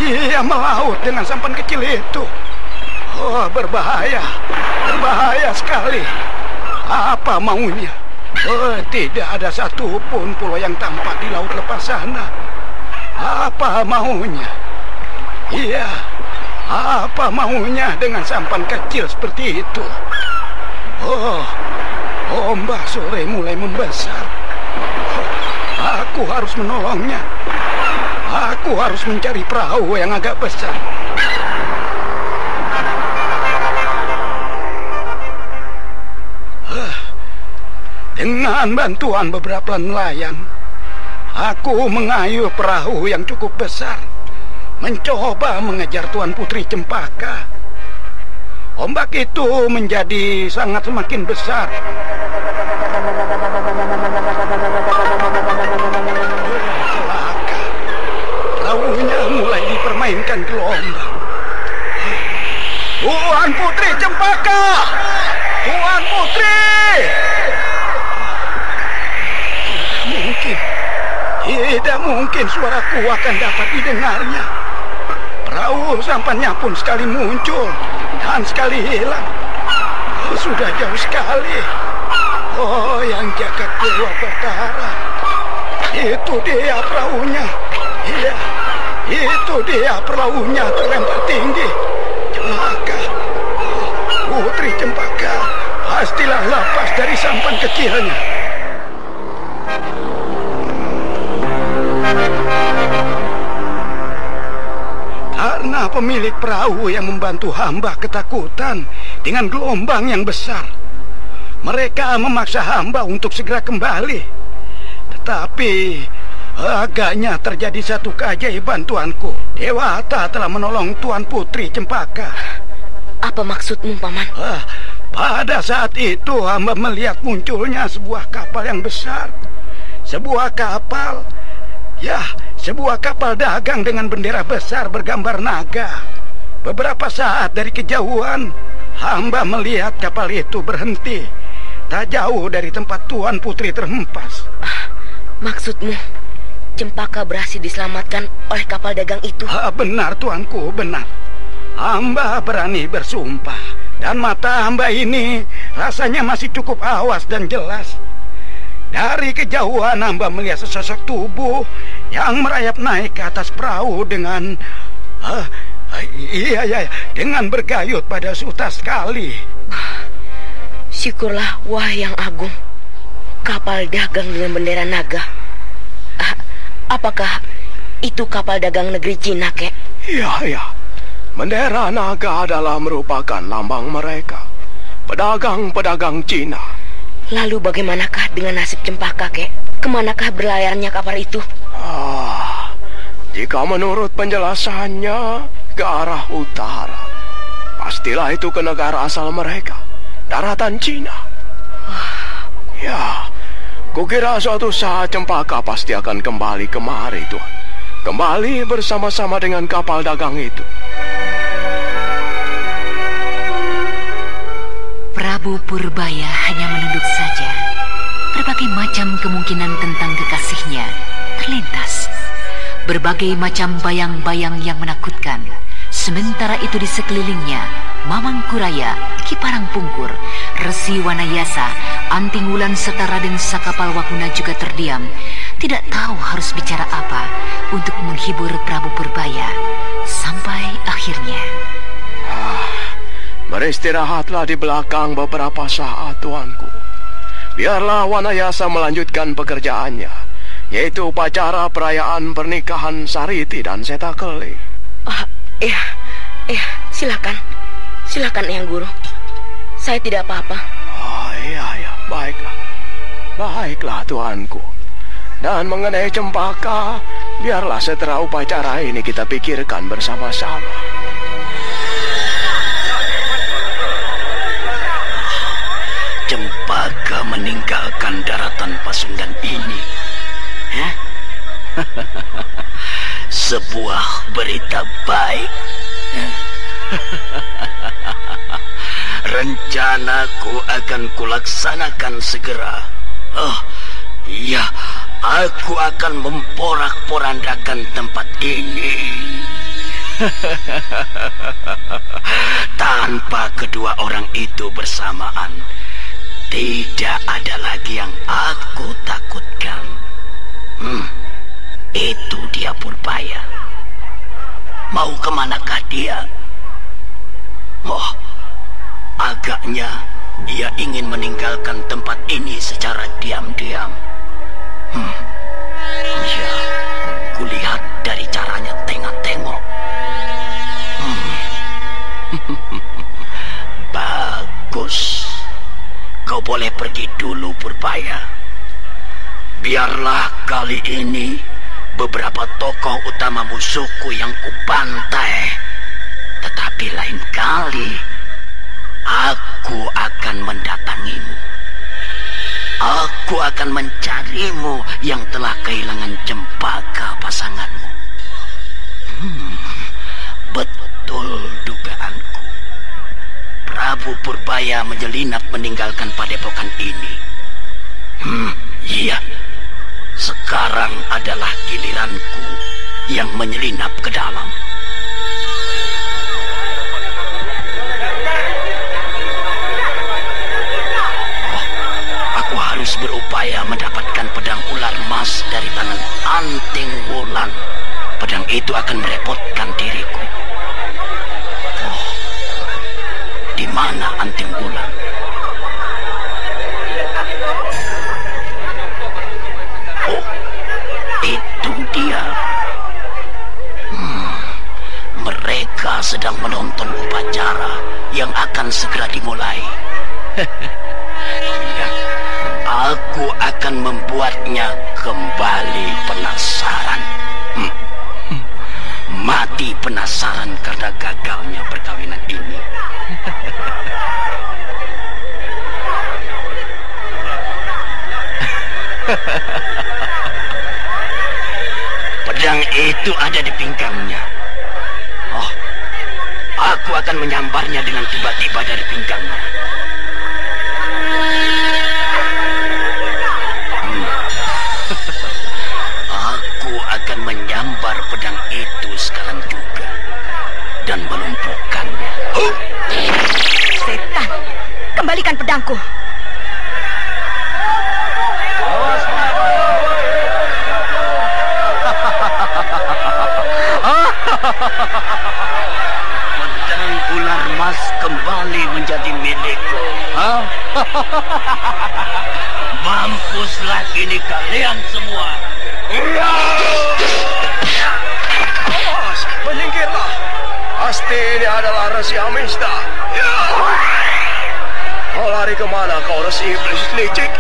Dia melaut dengan sampan kecil itu. Berbahaya. Berbahaya sekali. Apa maunya? Tidak ada satupun pulau yang tampak di laut lepas sana. Apa maunya? Iya, apa maunya dengan sampan kecil seperti itu? Ombak sore mulai membesar. Aku harus menolongnya. Aku harus mencari perahu yang agak besar. Dengan bantuan beberapa nelayan, aku mengayuh perahu yang cukup besar, mencoba mengejar Tuan Putri Cempaka. Ombak itu menjadi sangat semakin besar. Celaka, perahunya mulai dipermainkan gelombang. Tuan Putri Cempaka! Tuan Putri! Tidak mungkin suaraku akan dapat didengarnya. Perahu sampannya pun sekali muncul dan sekali hilang. Sudah jauh sekali. Oh, yang jagat Dewa Batara. Itu dia perahunya. Iya, itu dia perahunya terlempar tinggi. Celaka. Putri Cempaka pastilah lepas dari sampan kecilnya. Karena pemilik perahu yang membantu hamba ketakutan dengan gelombang yang besar, mereka memaksa hamba untuk segera kembali. Tetapi agaknya terjadi satu keajaiban, tuanku. Dewata telah menolong Tuan Putri Cempaka. Apa maksudmu, Paman? Pada saat itu hamba melihat munculnya sebuah kapal yang besar. Sebuah kapal, sebuah kapal dagang dengan bendera besar bergambar naga. Beberapa saat dari kejauhan, hamba melihat kapal itu berhenti, tak jauh dari tempat Tuan Putri terhempas. Maksudmu, Cempaka berhasil diselamatkan oleh kapal dagang itu? Benar, tuanku, benar. Hamba berani bersumpah, dan mata hamba ini rasanya masih cukup awas dan jelas. Dari kejauhan hamba melihat sesosok tubuh yang merayap naik ke atas perahu dengan dengan bergayut pada suta sekali. Syukurlah, wah yang agung. Kapal dagang dengan bendera naga. Apakah itu kapal dagang negeri Cina, Kek? Iya. Bendera naga adalah merupakan lambang mereka, pedagang-pedagang Cina. Lalu bagaimanakah dengan nasib Cempaka, Kek? Kemanakah berlayarnya kapal itu? Jika menurut penjelasannya ke arah utara, pastilah itu ke negara asal mereka, daratan Cina. Ya, kukira suatu saat Cempaka pasti akan kembali kemari, Tuan. Kembali bersama-sama dengan kapal dagang itu. Prabu Purbaya hanya menunduk saja. Berbagai macam kemungkinan tentang kekasihnya terlintas. Berbagai macam bayang-bayang yang menakutkan. Sementara itu di sekelilingnya, Mamang Kuraya, Ki Parangpungkur, Resi Wanayasa, Anting Wulan serta Raden Sakapalwaguna juga terdiam. Tidak tahu harus bicara apa untuk menghibur Prabu Purbaya. Sampai akhirnya, beristirahatlah di belakang beberapa saat, tuanku. Biarlah Wanayasa melanjutkan pekerjaannya, yaitu upacara perayaan pernikahan Sariti dan Setakele. Silakan. Silakan, Yang Guru. Saya tidak apa-apa. Baiklah, tuanku. Dan mengenai Cempaka, biarlah setelah upacara ini kita pikirkan bersama-sama. Cempaka meninggalkan daratan Pasundan ini. Sebuah berita baik. Rencanaku akan kulaksanakan segera. Iya, aku akan memporak-porandakan tempat ini. Tanpa kedua orang itu bersamaan, tidak ada lagi yang aku takutkan. Itu dia Purbaya. Mau kemanakah dia? Agaknya ia ingin meninggalkan tempat ini secara diam-diam. Ya, kulihat dari boleh pergi dulu, Purbaya. Biarlah kali ini beberapa tokoh utama musuhku yang kubantai. Tetapi lain kali, aku akan mendatangimu. Aku akan mencarimu yang telah kehilangan cempaka pasanganmu. Betul dugaanku. Prabu Purbaya menyelinap meninggalkan padepokan ini. Iya. Sekarang adalah giliranku yang menyelinap ke dalam. Aku harus berupaya mendapatkan pedang ular emas dari tangan Anting Wulan. Pedang itu akan merepotkan diriku. Di mana Anting Wulan? Oh, itu dia. Mereka sedang menonton upacara yang akan segera dimulai. Ya, aku akan membuatnya kembali penasaran. Mati penasaran karena gagalnya perkawinan ini. Pedang itu ada di pinggangnya. Oh, aku akan menyambarnya dengan tiba-tiba dari pinggangnya. Aku akan menyambar pedang itu sekarang juga dan melumpuhkannya. Setan, kembalikan pedangku. Pedang ular emas kembali menjadi milikku. Mampuslah kini kalian semua. Awas, menyingkirlah. Pasti ini adalah Resi Amista. Kau lari kemana kau Resi Iblis licik?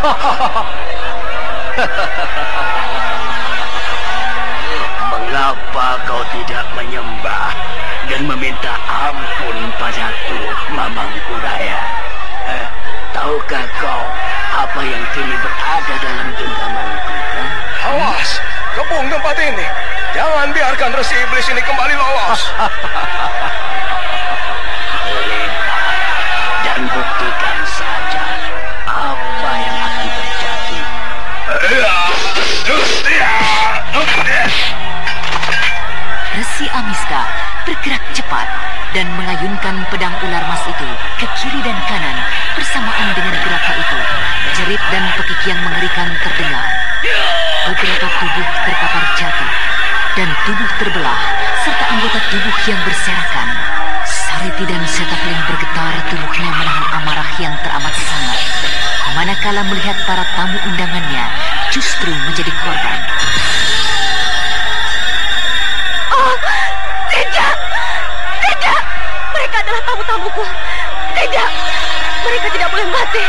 Mengapa kau tidak menyembah dan meminta ampun padaku, Mamang Budaya? Tahukah kau apa yang kini berada dalam genggamanku? Awas, kepung tempat ini. Jangan biarkan Resi Iblis ini kembali lolos. Dan buktikan saja apa yang akan terjadi. Resi Amiska bergerak cepat dan mengayunkan pedang ular emas itu ke kiri dan kanan. Bersamaan dengan geraknya itu, jerit dan pekikian mengerikan terdengar. Beberapa tubuh terkapar jatuh dan tubuh terbelah serta anggota tubuh yang berserakan. Sariti dan Setapling bergetar, tubuhnya menahan amarah yang teramat sangat. Manakala melihat para tamu undangannya justru menjadi korban. Oh, tidak! Tidak! Mereka adalah tamu-tamuku. Tidak! Mereka tidak boleh mati.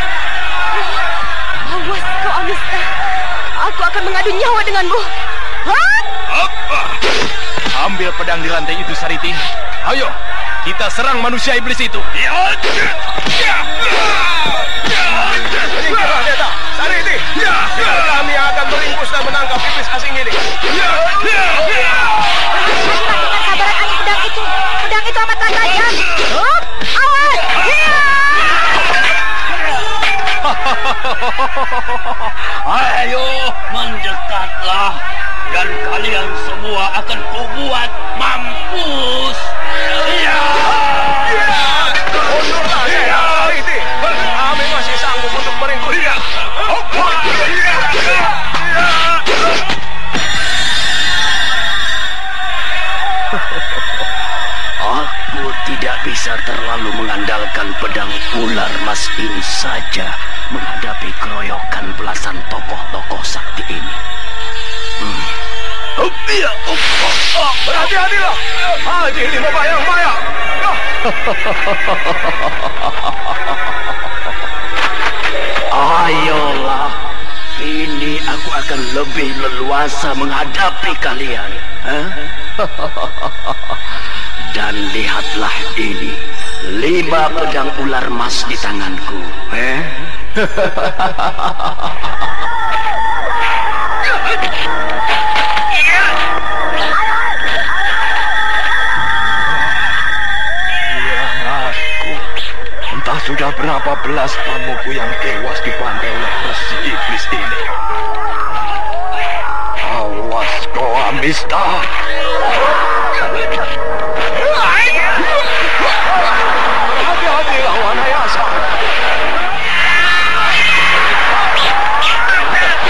Awas kau Amista. Aku akan mengadu nyawa denganmu. Ambil pedang di lantai itu, Sariti. Ayo, kita serang manusia iblis itu. Menyingkirlah, Deta. Sariti. Kami akan meringkus dan menangkap iblis asing ini. Matikan sabaran angin pedang itu. Pedang itu amatlah tajam. Awas! Ayo, mendekatlah. Dan kalian semua akan kubuat mampus. Undurlah, Deta. Sariti. Kami masih sanggup untuk meringkusnya. Aku tidak bisa terlalu mengandalkan pedang ular emas ini saja menghadapi keroyokan belasan tokoh-tokoh sakti ini. Berhati-hatilah. Haji lima bayang-bayang. Ayolah, ini aku akan lebih leluasa menghadapi kalian. Dan lihatlah ini, 5 pedang ular emas di tanganku. Entah sudah berapa belas tamuku yang tewas dibantai oleh resi iblis ini. Awas kau, Amista. Hati-hatilah, Wanayasa.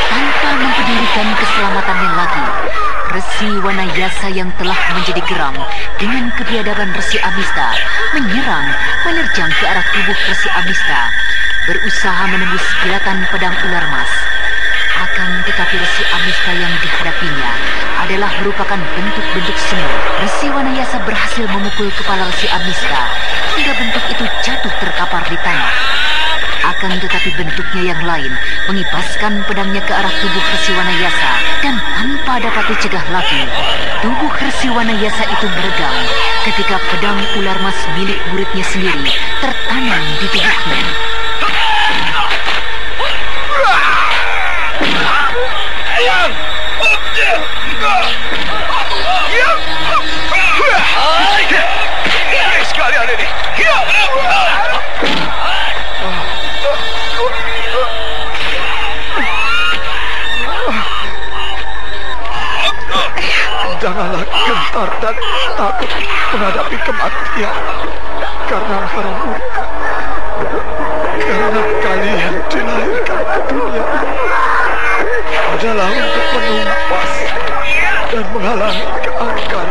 Tanpa mempedulikan keselamatannya lagi, Resi Wanayasa yang telah menjadi geram dengan kebiadaban Resi Amista menerjang ke arah tubuh Resi Amista, berusaha menembus kilatan pedang ular emas. Akan tetapi Resi Amista yang dihadapinya adalah merupakan bentuk-bentuk semu. Resi Wanayasa berhasil memukul kepala Resi Amista hingga bentuk itu jatuh terkapar di tanah. Akan tetapi bentuknya yang lain mengibaskan pedangnya ke arah tubuh Resi Wanayasa, dan tanpa dapat dicegah lagi, tubuh Resi Wanayasa itu meregang ketika pedang ular emas milik muridnya sendiri tertanam di tubuhnya. Sekalian ini. Janganlah gentar dan takut menghadapi kematian karena para murka. Karena kalian dilahirkan ke dunia adalah untuk menumpas dan menghalangi keangkaran.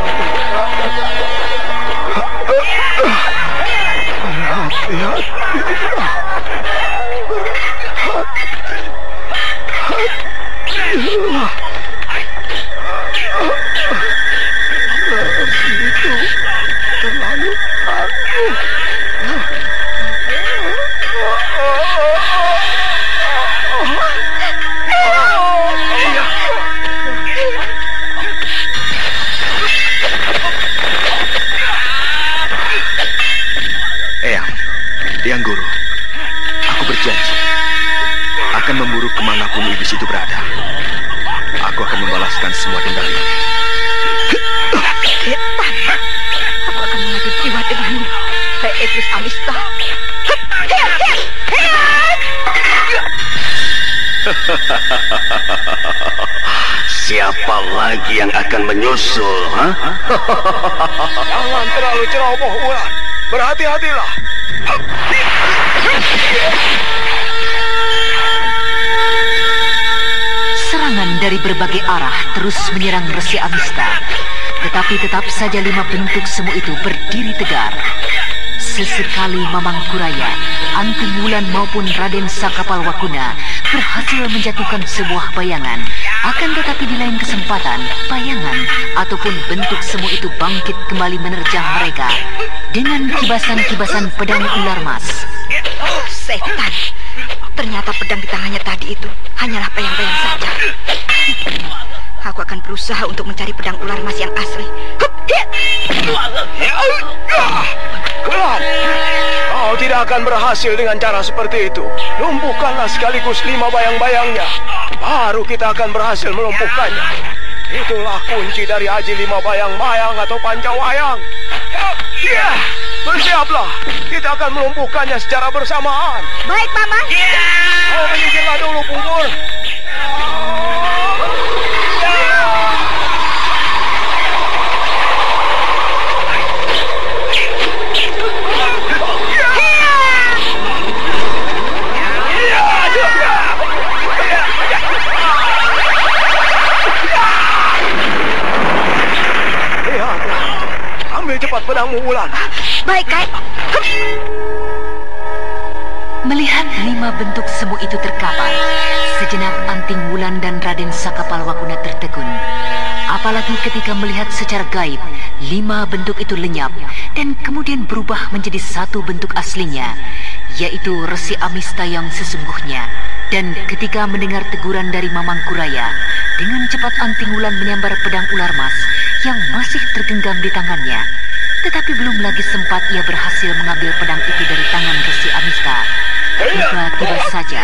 Hati-hati. Hati-hatilah. Itu terlalu takut. Eyang Guru, aku berjanji akan memburu kemanapun iblis itu berada. Aku akan membalaskan semua dendam ini. Setan, aku akan mengadu jiwa denganmu, hai iblis Amista. Siapa lagi yang akan menyusul? Jangan terlalu ceroboh, Ulan. Berhati-hatilah. Serangan dari berbagai arah terus menyerang Resi Amista, tetapi tetap saja 5 bentuk semu itu berdiri tegar. Sesekali Mamang Kuraya, Anting Wulan maupun Raden Sakapalwakuna berhasil menjatuhkan sebuah bayangan. Akan tetapi di lain kesempatan, bayangan ataupun bentuk semu itu bangkit kembali menerjang mereka dengan kibasan-kibasan pedang ular emas. Oh, setan. Ternyata pedang di tangannya tadi itu hanyalah bayang-bayang saja. Aku akan berusaha untuk mencari pedang ular emas yang asli. Ulan, kau tidak akan berhasil dengan cara seperti itu. Lumpuhkanlah sekaligus 5 bayang-bayangnya. Baru kita akan berhasil melumpuhkannya. Itulah kunci dari aji 5 bayang-bayang atau pancawayang. Bersiaplah, kita akan melumpuhkannya secara bersamaan. Baik, Mama. Kau menyingkirlah dulu, Punggur. Ambil cepat pedangmu, Wulan. Baik, Kai. Melihat 5 bentuk semu itu terkapar, sejenak Anting Wulan dan Raden Sakapalwakuna tertegun. Apalagi ketika melihat secara gaib 5 bentuk itu lenyap dan kemudian berubah menjadi 1 bentuk aslinya, yaitu Resi Amista yang sesungguhnya. Dan ketika mendengar teguran dari Mamang Kuraya, dengan cepat Anting Wulan menyambar pedang ular mas yang masih tergenggam di tangannya. Tetapi belum lagi sempat ia berhasil mengambil pedang itu dari tangan Resi Amista. Tiba-tiba saja,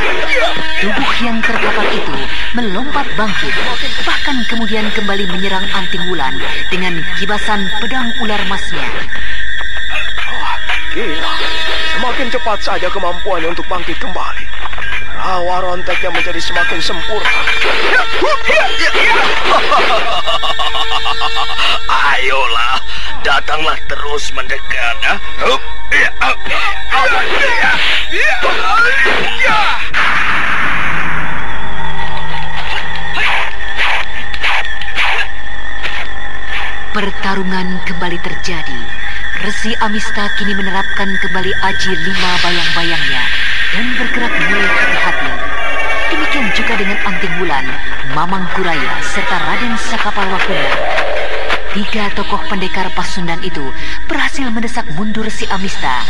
tubuh yang terkapar itu melompat bangkit, bahkan kemudian kembali menyerang Anting Wulan dengan kibasan pedang ular masnya. Gila, semakin cepat saja kemampuannya untuk bangkit kembali. Rawa ronteknya menjadi semakin sempurna. Ayolah, datanglah terus mendekat. Pertarungan kembali terjadi. Resi Amista kini menerapkan kembali aji 5 bayang-bayangnya dan bergerak mulai hati-hati. Demikian juga dengan Anting Wulan, Mamang Kuraya, serta Raden Sakapalwakuna. 3 tokoh pendekar Pasundan itu berhasil mendesak mundur Resi Amista.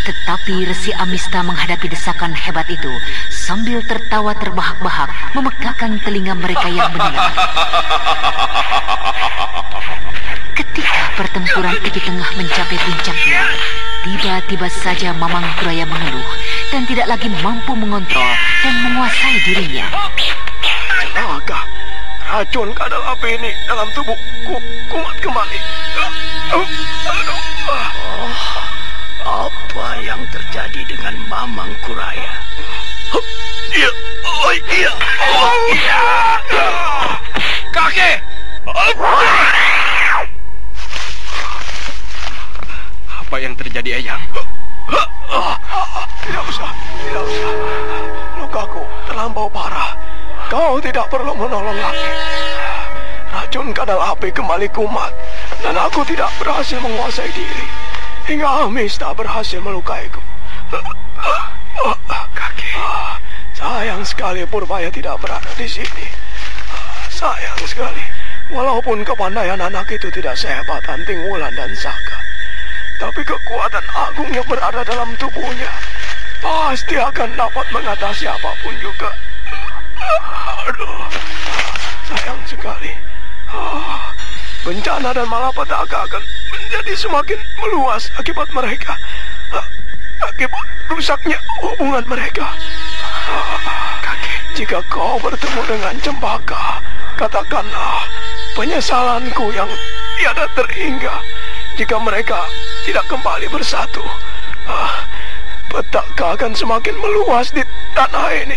Tetapi Resi Amista menghadapi desakan hebat itu sambil tertawa terbahak-bahak memegahkan telinga mereka yang mendengar. Ketika pertempuran itu tengah mencapai puncaknya, tiba-tiba saja Mamang Kuraya mengeluh dan tidak lagi mampu mengontrol dan menguasai dirinya. Celaka, racun kadal api ini dalam tubuhku kumat kembali. Apa yang terjadi dengan Mamang Kuraya? Kakek! Apa yang terjadi, Eyang? Tidak usah. Lukaku terlampau parah. Kau tidak perlu menolong lagi. Racun kadal api kembali kumat, dan aku tidak berhasil menguasai diri. Hingga Amista berhasil melukaiku. Kakek. Sayang sekali Purbaya tidak berada di sini. Sayang sekali. Walaupun kepandaian anak itu tidak sehebat Anting Wulan dan Saka, tapi kekuatan agungnya berada dalam tubuhnya. Pasti akan dapat mengatasi apapun juga. Aduh, sayang sekali. Bencana dan malapetaka akan menjadi semakin meluas akibat mereka. Akibat rusaknya hubungan mereka. Kakek, jika kau bertemu dengan Cempaka, katakanlah penyesalanku yang tiada terhingga. Jika mereka tidak kembali bersatu, petaka akan semakin meluas di tanah ini.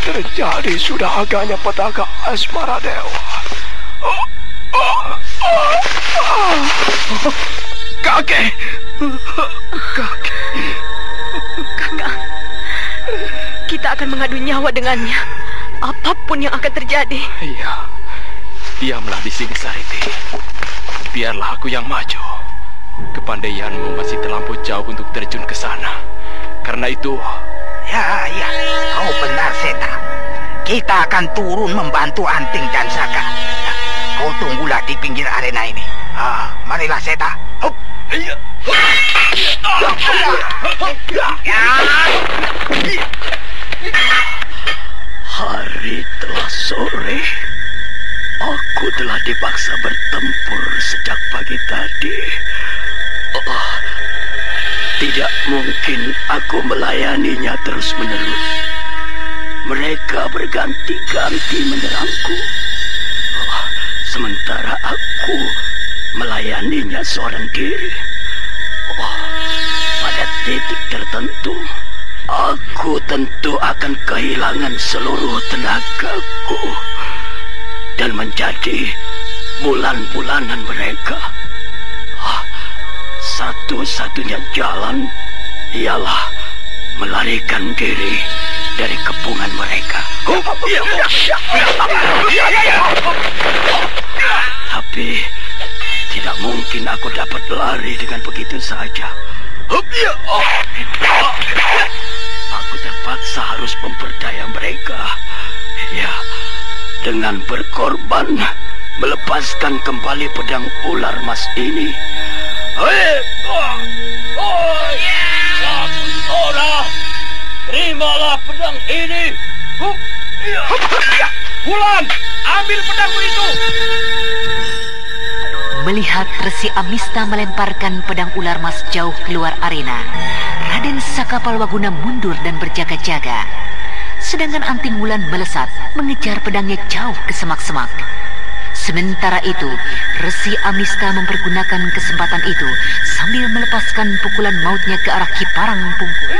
Terjadi sudah agaknya petaka Asmara Dewa. Kakek! Kakak, kita akan mengadu nyawa dengannya. Apapun yang akan terjadi. Iya. Diamlah di sini, Sariti. Biarlah aku yang maju. Kepandaianmu masih terlampau jauh untuk terjun ke sana. Karena itu... Ya, kau benar, Seta. Kita akan turun membantu Anting dan Saka. Kau tunggulah di pinggir arena ini. Marilah, Seta. Hup. Hari telah sore. Aku telah dipaksa bertempur sejak pagi tadi. Tidak mungkin aku melayaninya terus-menerus. Mereka berganti-ganti menyerangku. Sementara aku melayaninya seorang diri. Pada titik tertentu, aku tentu akan kehilangan seluruh tenagaku dan menjadi bulan-bulanan mereka. Satu-satunya jalan ialah melarikan diri dari kepungan mereka. Tapi tidak mungkin aku dapat lari dengan begitu saja. Aku terpaksa harus memperdaya mereka. Ya, dengan berkorban melepaskan kembali pedang ular mas ini. Ora, terimalah pedang ini. Wulan, ambil pedangmu itu. Melihat Resi Amista melemparkan pedang ular mas jauh keluar arena, Raden Sakapalwaguna mundur dan berjaga-jaga. Sedangkan Anting Wulan melesat mengejar pedangnya jauh ke semak-semak. Sementara itu, Resi Amista mempergunakan kesempatan itu sambil melepaskan pukulan mautnya ke arah Kiparang Pungkur.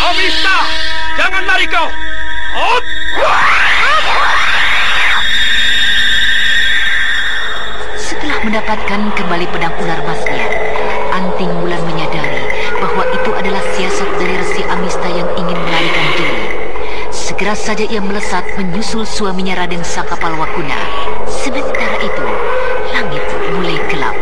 Amista, jangan lari kau. Setelah mendapatkan kembali pedang ular masnya, Anting Wulan menyadari bahwa itu adalah siasat dari Resi Amista yang ingin melarikan diri. Segera saja ia melesat menyusul suaminya Raden Sakapalwaguna. Sementara itu, langit mulai gelap.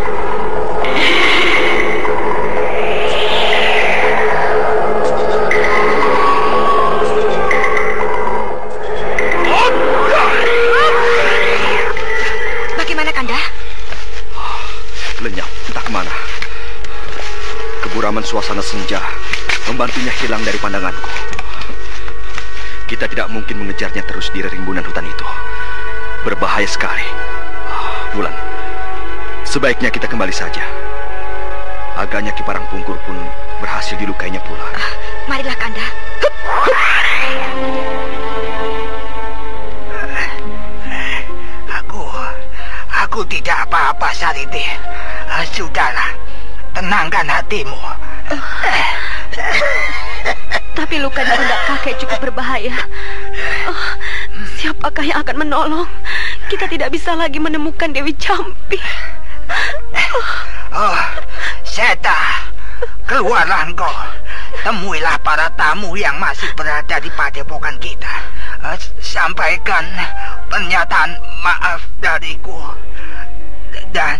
Bagaimana, Kanda? Lenyap, entah kemana. Keburaman suasana senja membantunya hilang dari pandanganku. Kita tidak mungkin mengejarnya terus di rimbunan hutan itu. Berbahaya sekali. Wulan, sebaiknya kita kembali saja. Agaknya Kiparang Pungkur pun berhasil dilukainya pula. Marilah, Kanda. Aku tidak apa-apa, Sariti. Sudahlah, tenangkan hatimu. Tapi luka di pundak kakek cukup berbahaya. Siapakah yang akan menolong? Kita tidak bisa lagi menemukan Dewi Jampi. Seta, keluarlah engkau. Temuilah para tamu yang masih berada di padepokan kita. Sampaikan pernyataan maaf dariku. Dan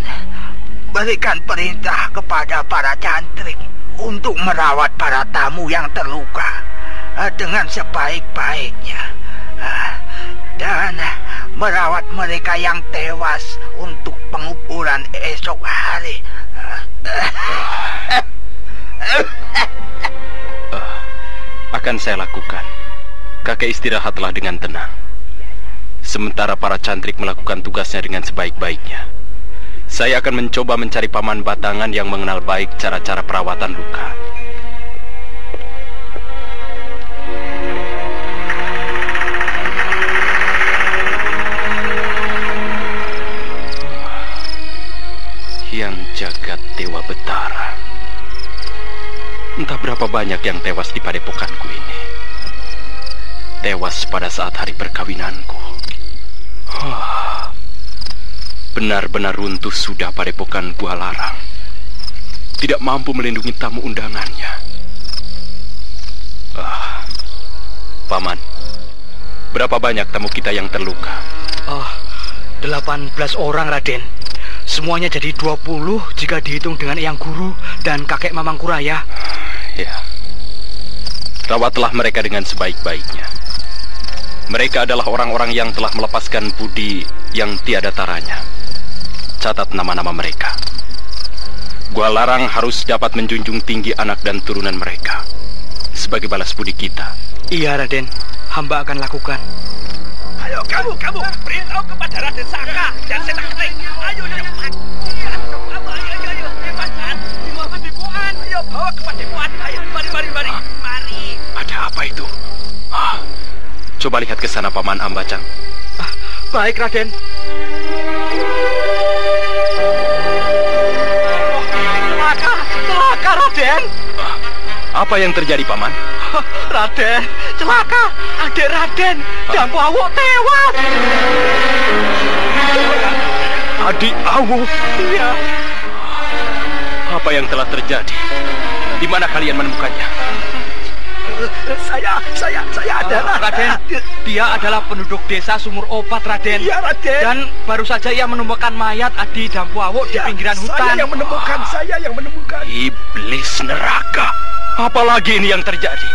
berikan perintah kepada para cantrik untuk merawat para tamu yang terluka dengan sebaik-baiknya. Dan merawat mereka yang tewas untuk penguburan esok hari. Akan saya lakukan. Kakek istirahatlah dengan tenang. Sementara para cantrik melakukan tugasnya dengan sebaik-baiknya, saya akan mencoba mencari paman batangan yang mengenal baik cara-cara perawatan luka. Yang jagat Dewa Betara. Entah berapa banyak yang tewas di padepokanku ini. Tewas pada saat hari perkawinanku. Benar-benar runtuh sudah padepokan Gua Larang. Tidak mampu melindungi tamu undangannya. Paman, berapa banyak tamu kita yang terluka? 18 orang, Raden. Semuanya jadi 20 jika dihitung dengan Eyang Guru dan kakek Mamangkuraya. Ya. Rawatlah mereka dengan sebaik-baiknya. Mereka adalah orang-orang yang telah melepaskan budi yang tiada taranya. Catat nama-nama mereka. Gua Larang harus dapat menjunjung tinggi anak dan turunan mereka sebagai balas budi kita. Iya, Raden. Hamba akan lakukan. Ayo kamu beritahu kepada Raden Saka dan Setak Keling. Ayo cepat. Ayo cepatkan. Di bawah padepokan. Ayo bawa ke padepokan. Ayo mari. Ada apa itu? Coba lihat ke sana, Paman Ambacang. Baik, Raden. Celaka, Raden. Apa yang terjadi, Paman? Raden, celaka. Adik Raden, Dampu Awuk tewas. Adik Awuk? Iya. Apa yang telah terjadi? Di mana kalian menemukannya? Saya adalah Raden. Dia adalah penduduk desa Sumur Opat, Raden. Iya, Raden. Dan baru saja ia menemukan mayat Adi Dampu Awuk di pinggiran hutan. Saya yang menemukan. Iblis neraka. Apalagi ini yang terjadi?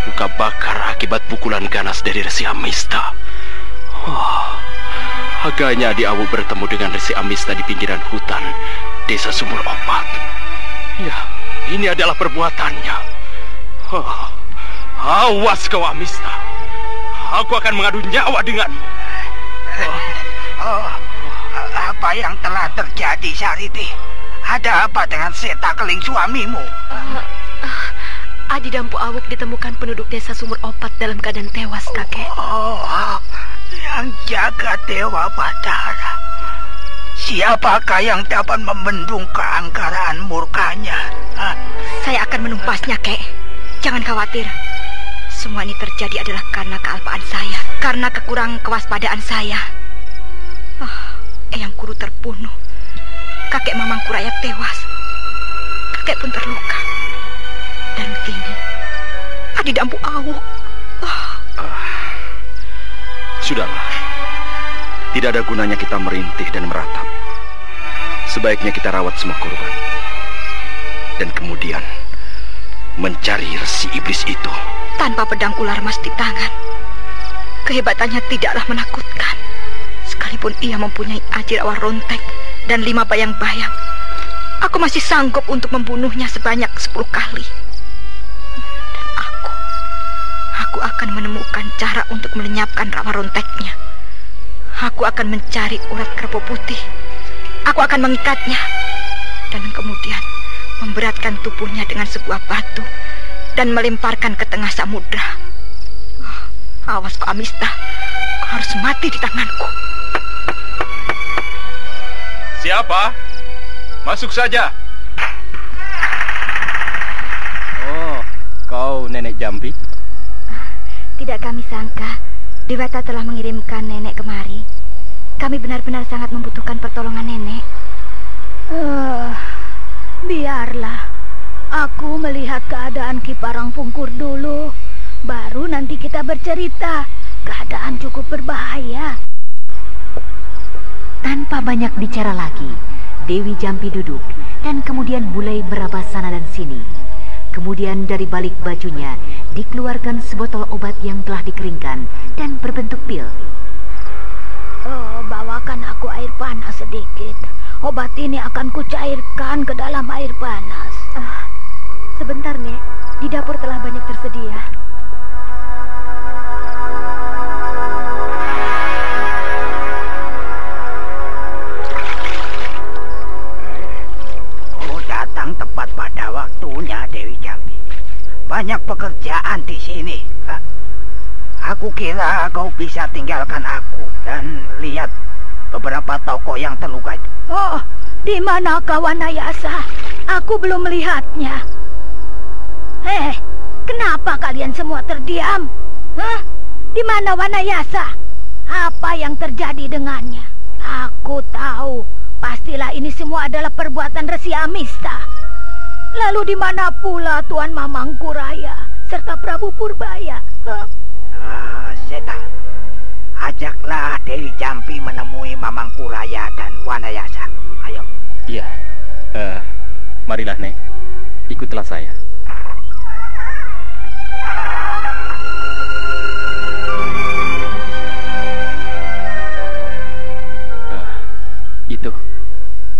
luka bakar akibat pukulan ganas dari Resi Amista. Agaknya Adik Awu bertemu dengan Resi Amista di pinggiran hutan Desa Sumur Opat. Ya, ini adalah perbuatannya. Awas kau Amista, aku akan mengadu nyawa denganmu. Apa yang telah terjadi, Sariti? Ada apa dengan Seta Keling suamimu? Adi Dampu Awuk ditemukan penduduk Desa Sumur Opat dalam keadaan tewas, kakek. Yang jaga Dewa Batara. Siapakah yang dapat membendung keangkaraan murkanya? Saya akan menumpasnya, Kek. Jangan khawatir. Semua ini terjadi adalah karena kealpaan saya, karena kekurangan kewaspadaan saya. Eyang Kuru terbunuh. Kakek Mamangkuraya tewas. Kakek pun terluka. Dan kini Adi Dampu Awuk. Sudahlah. Tidak ada gunanya kita merintih dan meratap. Sebaiknya kita rawat semua korban. Dan kemudian mencari resi iblis itu. Tanpa pedang ular emas di tangan, kehebatannya tidaklah menakutkan. Sekalipun ia mempunyai ajir awal rontek dan 5 bayang-bayang, aku masih sanggup untuk membunuhnya sebanyak 10 kali. Dan aku akan menemukan cara untuk melenyapkan rawa ronteknya. Aku akan mencari urat kerbau putih. Aku akan mengikatnya dan kemudian memberatkan tubuhnya dengan sebuah batu dan melemparkan ke tengah samudra. Awas kau Amista, kau harus mati di tanganku. Siapa? Masuk saja. Oh, kau Nenek Jampi? Tidak kami sangka Dewata telah mengirimkan Nenek kemari. Kami benar-benar sangat membutuhkan pertolongan Nenek. Biarlah. Aku melihat keadaan Ki Parangpungkur dulu. Baru nanti kita bercerita. Keadaan cukup berbahaya. Tanpa banyak bicara lagi, Dewi Jampi duduk dan kemudian mulai meraba sana dan sini. Kemudian dari balik bajunya dikeluarkan sebotol obat yang telah dikeringkan dan berbentuk pil. Bawakan aku air panas sedikit. Obat ini akan kucairkan ke dalam air panas. Sebentar, Nek. Di dapur telah banyak tersedia. Datang tepat pada waktunya, Dewi Jampi. Banyak pekerjaan di sini. Aku kira kau bisa tinggalkan aku dan lihat beberapa toko yang terluka itu. Di manakah Wanayasa? Aku belum melihatnya. Kenapa kalian semua terdiam? Di mana Wanayasa? Apa yang terjadi dengannya? Aku tahu, pastilah ini semua adalah perbuatan Resi Amista. Lalu di mana pula Tuan Mamangkuraya serta Prabu Purbaya? Seta, ajaklah Dewi Jampi menemui Mamangkuraya dan Wanayasa. Ayo. Iya. Marilah, Nek. Ikutlah saya.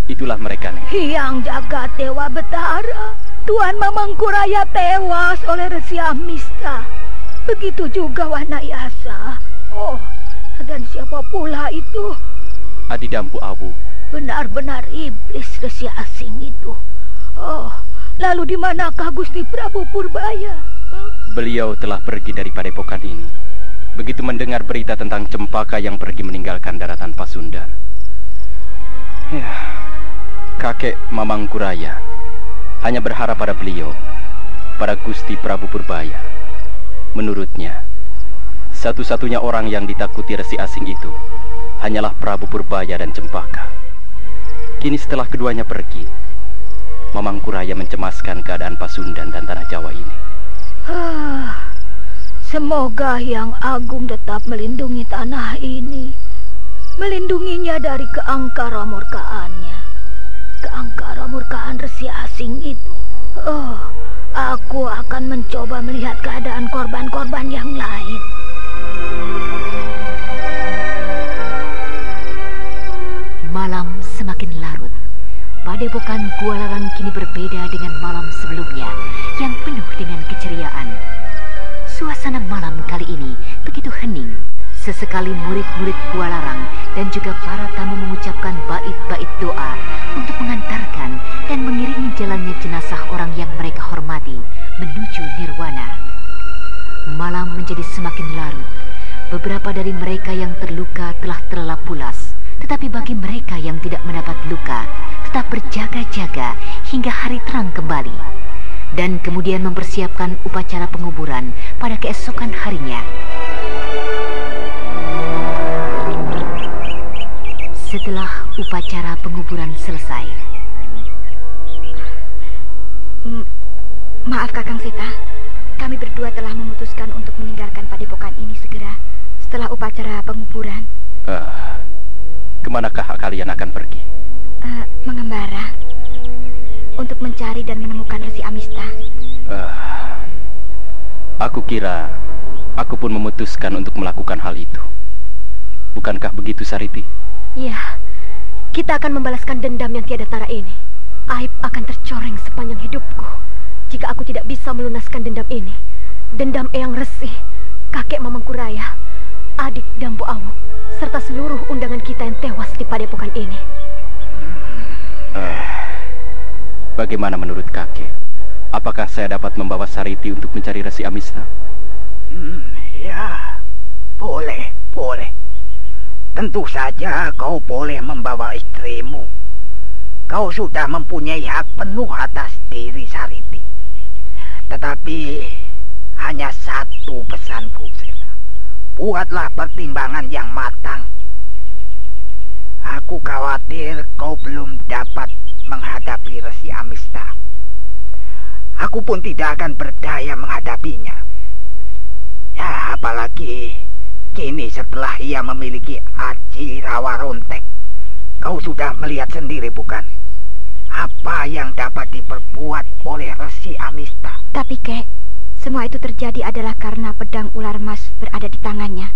Itulah mereka, Nek. Yang jaga Dewa Betara, Tuan Mamangkuraya tewas oleh Resi Amista. Begitu juga Wanayasa. Dan siapa pula itu? Adi Dampu Awu. Benar-benar iblis Resi asing itu. Lalu di manakah Gusti Prabu Purbaya? Beliau telah pergi dari padepokan ini. Begitu mendengar berita tentang Cempaka yang pergi meninggalkan daratan Pasundan. Ya, kakek Mamangkuraya hanya berharap pada beliau, pada Gusti Prabu Purbaya. Menurutnya, satu-satunya orang yang ditakuti Resi asing itu hanyalah Prabu Purbaya dan Cempaka. Kini setelah keduanya pergi, Mamangkuraya mencemaskan keadaan Pasundan dan tanah Jawa ini. Semoga Yang Agung tetap melindungi tanah ini, melindunginya dari keangkara murkaannya. Keangkara murkaan Resi asing itu. Aku akan mencoba melihat keadaan korban-korban yang lain. Malam semakin larut. Padepokan Gua Larang kini berbeda dengan malam sebelumnya yang penuh dengan keceriaan. Suasana malam kali ini begitu hening. Sesekali murid-murid Gua Larang dan juga para tamu mengucapkan bait-bait doa untuk mengantarkan dan mengiringi jalannya jenazah orang yang mereka hormati menuju nirwana. Malam menjadi semakin larut. Beberapa dari mereka yang terluka telah terlelap pulas, tetapi bagi mereka yang tidak mendapat luka, tetap berjaga-jaga hingga hari terang kembali. Dan kemudian mempersiapkan upacara penguburan pada keesokan harinya. Setelah upacara penguburan selesai. Maaf Kakang Seta, kami berdua telah memutuskan untuk meninggalkan padepokan ini segera setelah upacara penguburan. Kemanakah kalian akan pergi? Mengembara untuk mencari dan menemukan Resi Amista. Aku kira aku pun memutuskan untuk melakukan hal itu. Bukankah begitu, Sariti? Ya, kita akan membalaskan dendam yang tiada tara ini. Aib akan tercoreng sepanjang hidupku jika aku tidak bisa melunaskan dendam ini. Dendam Eyang Resi, kakek Mamangkuraya, adik Dampu Awuk, serta seluruh undangan kita yang tewas di padepokan ini. Bagaimana menurut kakek? Apakah saya dapat membawa Sariti untuk mencari Resi Amista? Ya, boleh. Tentu saja kau boleh membawa istrimu. Kau sudah mempunyai hak penuh atas diri Sariti. Tetapi hanya satu pesanku, Seta. Buatlah pertimbangan yang matang. Aku khawatir kau belum dapat menghadapi Resi Amista. Aku pun tidak akan berdaya menghadapinya. Ya, apalagi kini setelah ia memiliki Aji Rawarontek. Kau sudah melihat sendiri, bukan? Apa yang dapat diperbuat oleh Resi Amista. Tapi Kek, semua itu terjadi adalah karena pedang ular mas berada di tangannya.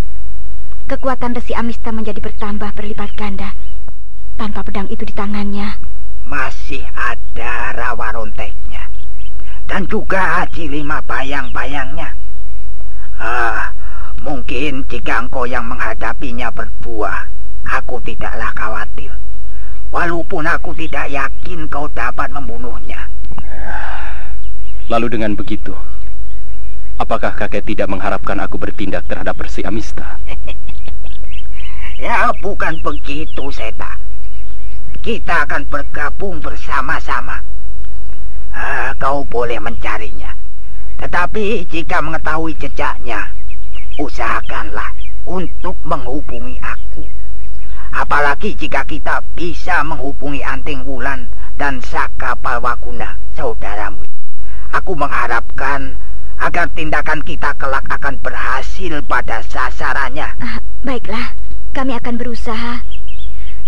Kekuatan Resi Amista menjadi bertambah berlipat ganda. Tanpa pedang itu di tangannya, masih ada Rawaronteknya. Dan juga Aji Lima bayang-bayangnya. Mungkin jika engkau yang menghadapinya berdua, aku tidaklah khawatir. Walaupun aku tidak yakin kau dapat membunuhnya. Lalu dengan begitu, apakah kakek tidak mengharapkan aku bertindak terhadap Resi Amista? Ya, bukan begitu, Seta. Kita akan bergabung bersama-sama. Kau boleh mencarinya. Tetapi jika mengetahui jejaknya, usahakanlah untuk menghubungi aku. Apalagi jika kita bisa menghubungi Anting Wulan dan Saka Palwaguna, saudaramu. Aku mengharapkan agar tindakan kita kelak akan berhasil pada sasarannya. Baiklah, kami akan berusaha.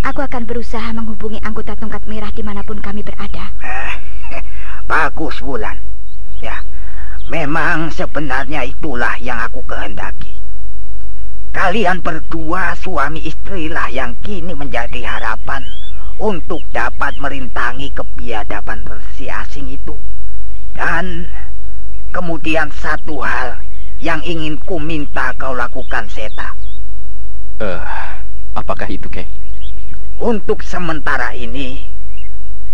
Aku akan berusaha menghubungi anggota Tongkat Merah dimanapun kami berada. Bagus, Wulan. Ya, memang sebenarnya itulah yang aku kehendaki. Kalian berdua suami istrilah yang kini menjadi harapan untuk dapat merintangi kebiadaban Resi asing itu. Dan kemudian satu hal yang ingin ku minta kau lakukan, Seta. Apakah itu, Kek? Untuk sementara ini,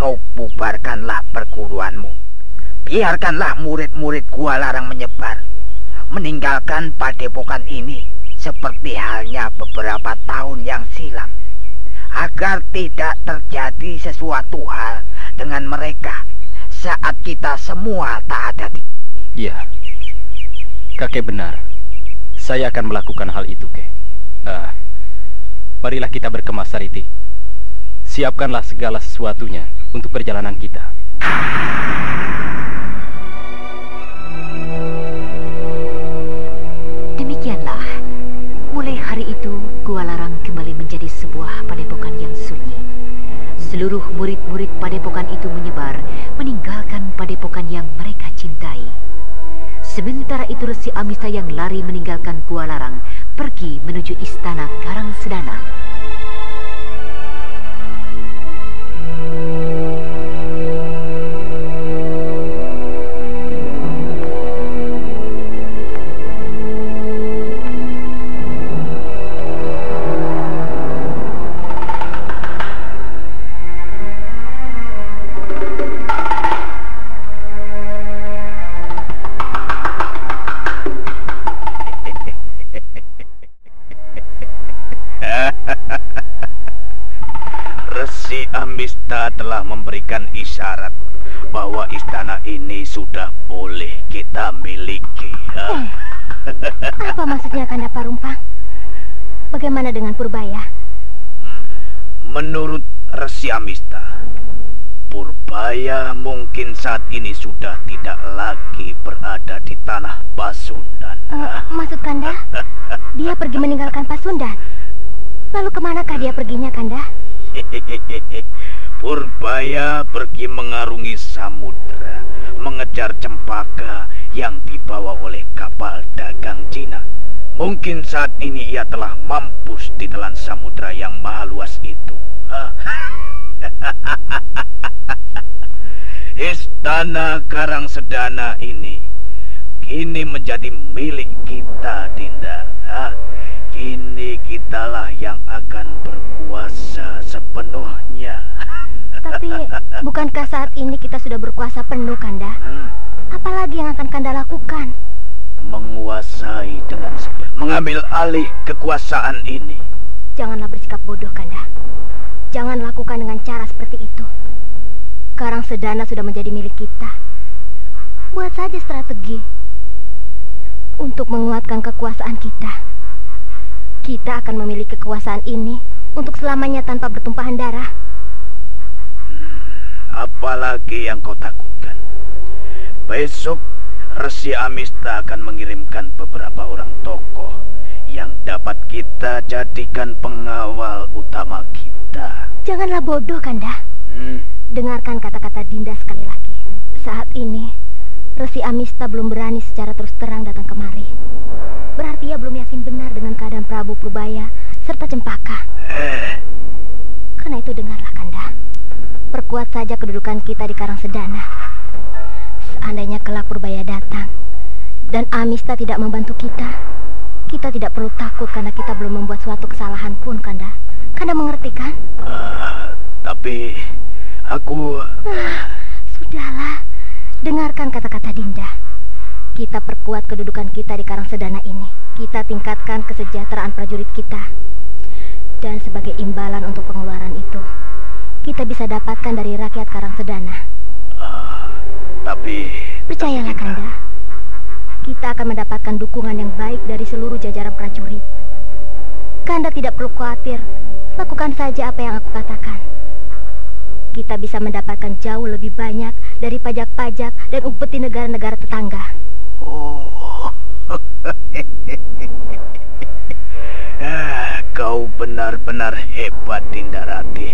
kau bubarkanlah perguruanmu. Biarkanlah murid-murid Gua Larang menyebar, meninggalkan padepokan ini seperti halnya beberapa tahun yang silam, agar tidak terjadi sesuatu hal dengan mereka saat kita semua tak ada di... Iya, kakek benar. Saya akan melakukan hal itu, Kek. Marilah kita berkemas, Sariti. Siapkanlah segala sesuatunya untuk perjalanan kita. Demikianlah, mulai hari itu Gua Larang kembali menjadi sebuah padepokan yang sunyi. Seluruh murid-murid padepokan itu menyebar, meninggalkan padepokan yang mereka cintai. Sementara itu Resi Amista yang lari meninggalkan Gua Larang pergi menuju istana Karang Sedana. Resi Amista telah memberikan isyarat bahwa istana ini sudah boleh kita miliki. Apa maksudnya Kanda Parumpang? Bagaimana dengan Purbaya? Menurut Resi Amista, Purbaya mungkin saat ini sudah tidak lagi berada di tanah Pasundan. Maksud Kanda, dia pergi meninggalkan Pasundan. Lalu kemanakah dia perginya, Kanda? Purbaya pergi mengarungi samudra, mengejar cempaka yang dibawa oleh kapal dagang Cina. Mungkin saat ini ia telah mampus di telan samudra yang maha luas itu. Istana Karang Sedana ini kini menjadi milik kita, Dinda. Kini kitalah yang akan berkuasa sepenuhnya. Tapi bukankah saat ini kita sudah berkuasa penuh, Kanda? Apalagi yang akan Kanda lakukan? Menguasai dengan mengambil alih kekuasaan ini. Janganlah bersikap bodoh, Kanda. Jangan lakukan dengan cara seperti itu. Karang Sedana sudah menjadi milik kita. Buat saja strategi untuk menguatkan kekuasaan kita. Kita akan memiliki kekuasaan ini untuk selamanya tanpa bertumpahan darah. Apalagi yang kau takutkan? Besok Resi Amista akan mengirimkan beberapa orang tokoh yang dapat kita jadikan pengawal utama kita. Janganlah bodoh, Kanda. Dengarkan kata-kata Dinda sekali lagi. Saat ini Resi Amista belum berani secara terus terang datang kemari. Berarti ia belum yakin benar dengan keadaan Prabu Purbaya serta Cempaka. Karena itu dengarlah, Kanda. Perkuat saja kedudukan kita di Karang Sedana. Seandainya kelak Purbaya datang dan Amista tidak membantu kita, kita tidak perlu takut karena kita belum membuat suatu kesalahan pun, Kanda. Kanda mengerti kan? Tapi aku... Sudahlah, dengarkan kata-kata Dinda. Kita perkuat kedudukan kita di Karang Sedana ini. Kita tingkatkan kesejahteraan prajurit kita. Dan sebagai imbalan untuk pengeluaran itu, kita bisa dapatkan dari rakyat Karang Sedana. Tapi... Percayalah, Kanda. Kita akan mendapatkan dukungan yang baik dari seluruh jajaran prajurit. Kanda tidak perlu khawatir. Lakukan saja apa yang aku katakan. Kita bisa mendapatkan jauh lebih banyak dari pajak-pajak dan upeti negara-negara tetangga. Kau benar-benar hebat, Dinda Ratih.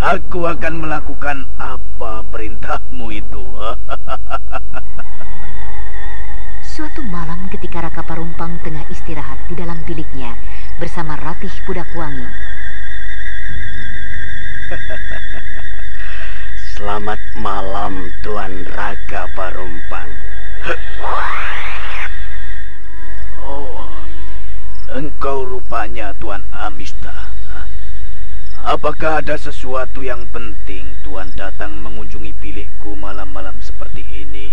Aku akan melakukan apa perintahmu itu. Suatu malam ketika Raka Parumpang tengah istirahat di dalam biliknya bersama Ratih Pudakwangi. Selamat malam, Tuan Raka Parumpang. Oh, engkau rupanya Tuan Amista. Apakah ada sesuatu yang penting Tuan datang mengunjungi bilikku malam-malam seperti ini?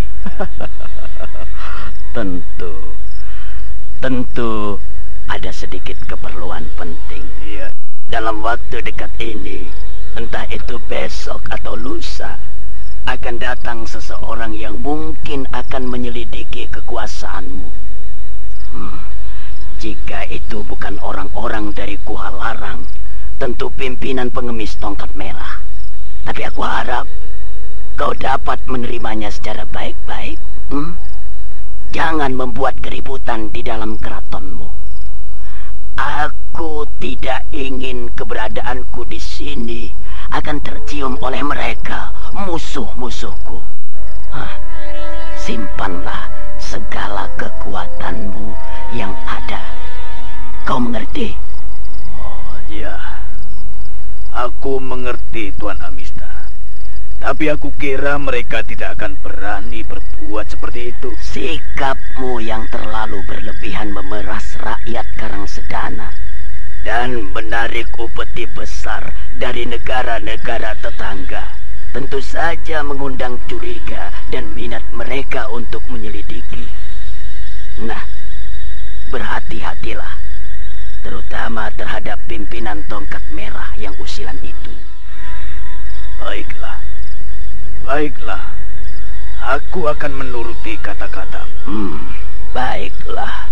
Tentu ada sedikit keperluan penting. Iya. Dalam waktu dekat ini, entah itu besok atau lusa, akan datang seseorang yang mungkin akan menyelidiki kekuasaanmu. Jika itu bukan orang-orang dari Gua Larang, tentu pimpinan pengemis tongkat merah. Tapi aku harap kau dapat menerimanya secara baik-baik. Jangan membuat keributan di dalam keratonmu. Aku tidak ingin keberadaanku di sini akan tercium oleh mereka, musuh-musuhku. Simpanlah segala kekuatanmu yang ada. Kau mengerti? Oh ya, aku mengerti Tuan Amista. Tapi aku kira mereka tidak akan berani berbuat seperti itu. Sikapmu yang terlalu berlebihan memeras rakyat Karangsedana dan menarik upeti besar dari negara-negara tetangga tentu saja mengundang curiga dan minat mereka untuk menyelidiki. Nah, berhati-hatilah, terutama terhadap pimpinan tongkat merah yang usilan itu. Baiklah, aku akan menuruti kata-katamu. Baiklah,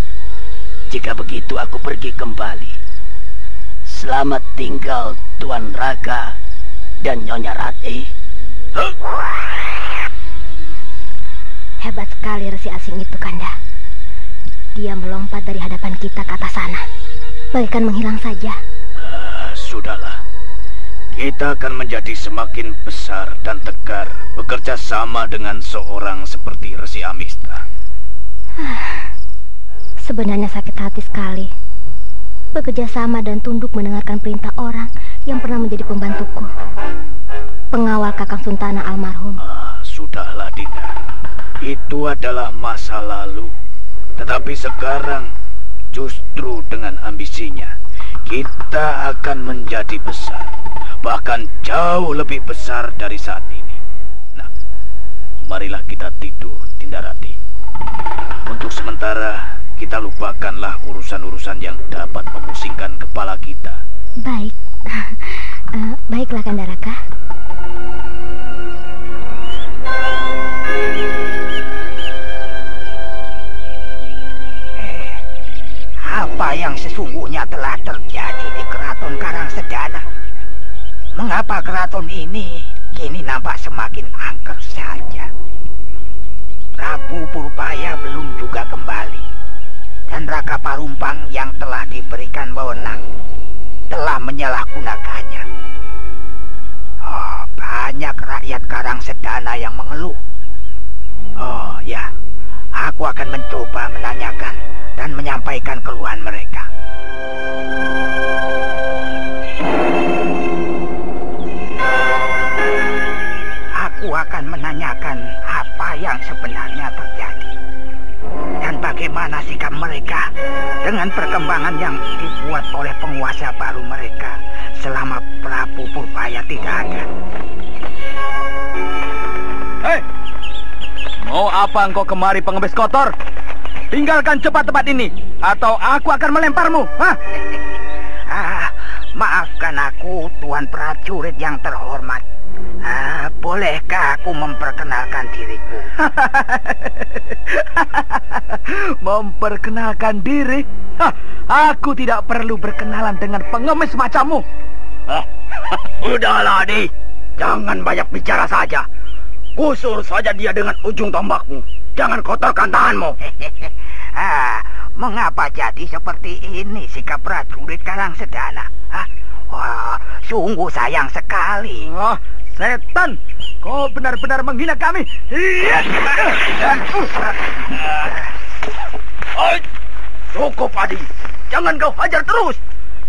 jika begitu aku pergi kembali. Selamat tinggal Tuan Raka dan Nyonya Ratih. Hebat sekali resi asing itu, Kanda. Dia melompat dari hadapan kita ke atas sana, bagaikan menghilang saja. Sudahlah. Kita akan menjadi semakin besar dan tegar bekerja sama dengan seorang seperti Resi Amista. Sebenarnya sakit hati sekali bekerja sama dan tunduk mendengarkan perintah orang yang pernah menjadi pembantuku, pengawal Kakang Suntana almarhum. Sudahlah, Dinda. Itu adalah masa lalu. Tetapi sekarang justru dengan ambisinya kita akan menjadi besar, bahkan jauh lebih besar dari saat ini. Nah, marilah kita tidur, Dinda Ratih. Untuk sementara, kita lupakanlah urusan-urusan yang dapat memusingkan kepala kita. Baik, baiklah Kanda Raka. Apa yang sesungguhnya telah terjadi di Keraton Karangsedana? Mengapa keraton ini kini nampak semakin angker saja? Prabu Purbaya belum juga kembali, dan Raka Parumpang yang telah diberikan wewenang telah menyalahgunakannya. Banyak rakyat Karangsedana yang mengeluh. Ya, aku akan mencoba menanyakan dan menyampaikan keluhan mereka. Aku akan menanyakan apa yang sebenarnya terjadi dan bagaimana sikap mereka dengan perkembangan yang dibuat oleh penguasa baru mereka selama Prabu Purbaya tidak ada. Hei, mau apa engkau kemari, pengemis kotor? Tinggalkan cepat tempat ini, atau aku akan melemparmu. Maafkan aku, Tuan Prajurit yang terhormat. Bolehkah aku memperkenalkan diriku? Memperkenalkan diri? Aku tidak perlu berkenalan dengan pengemis macammu. Udahlah, Adi. Jangan banyak bicara saja. Gusur saja dia dengan ujung tombakmu. Jangan kotorkan tanganmu. Mengapa jadi seperti ini sikap prajurit Karangsedana? Wah, sungguh sayang sekali. Setan, kau benar-benar menghina kami. Cukup, Adi. Jangan kau hajar terus.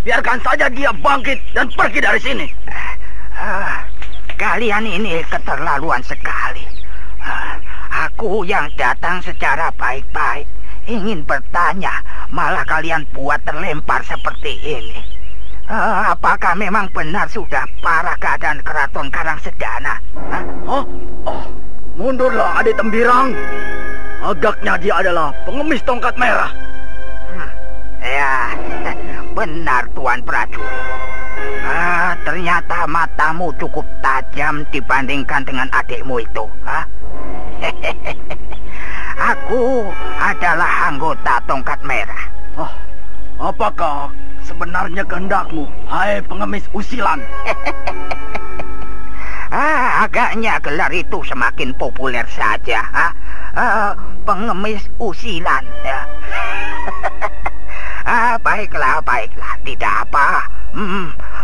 Biarkan saja dia bangkit dan pergi dari sini. Kalian ini keterlaluan sekali. Aku yang datang secara baik-baik ingin bertanya, malah kalian buat terlempar seperti ini. Apakah memang benar sudah parah keadaan Keraton Karangsedana? Mundurlah, Adi Tembirang. Agaknya dia adalah pengemis tongkat merah. Ya, benar Tuan Prajurit. Ternyata matamu cukup tajam dibandingkan dengan adikmu itu. Aku adalah anggota tongkat merah. Apakah sebenarnya kehendakmu, hai pengemis usilan? Agaknya gelar itu semakin populer saja. Pengemis usilan. Baiklah, tidak apa.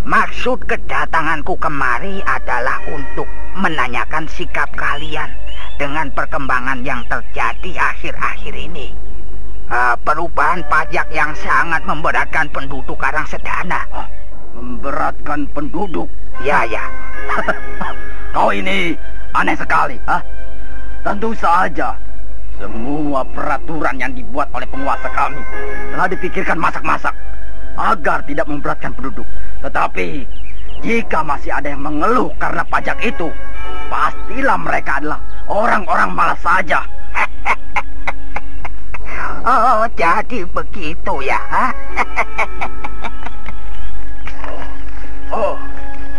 Maksud kedatanganku kemari adalah untuk menanyakan sikap kalian dengan perkembangan yang terjadi akhir-akhir ini. Perubahan pajak yang sangat memberatkan penduduk Karangsedana. Memberatkan penduduk? Ya. Kau ini aneh sekali, Tentu saja semua peraturan yang dibuat oleh penguasa kami telah dipikirkan masak-masak agar tidak memberatkan penduduk. Tetapi jika masih ada yang mengeluh karena pajak itu, pastilah mereka adalah orang-orang malas saja. Oh, jadi begitu ya?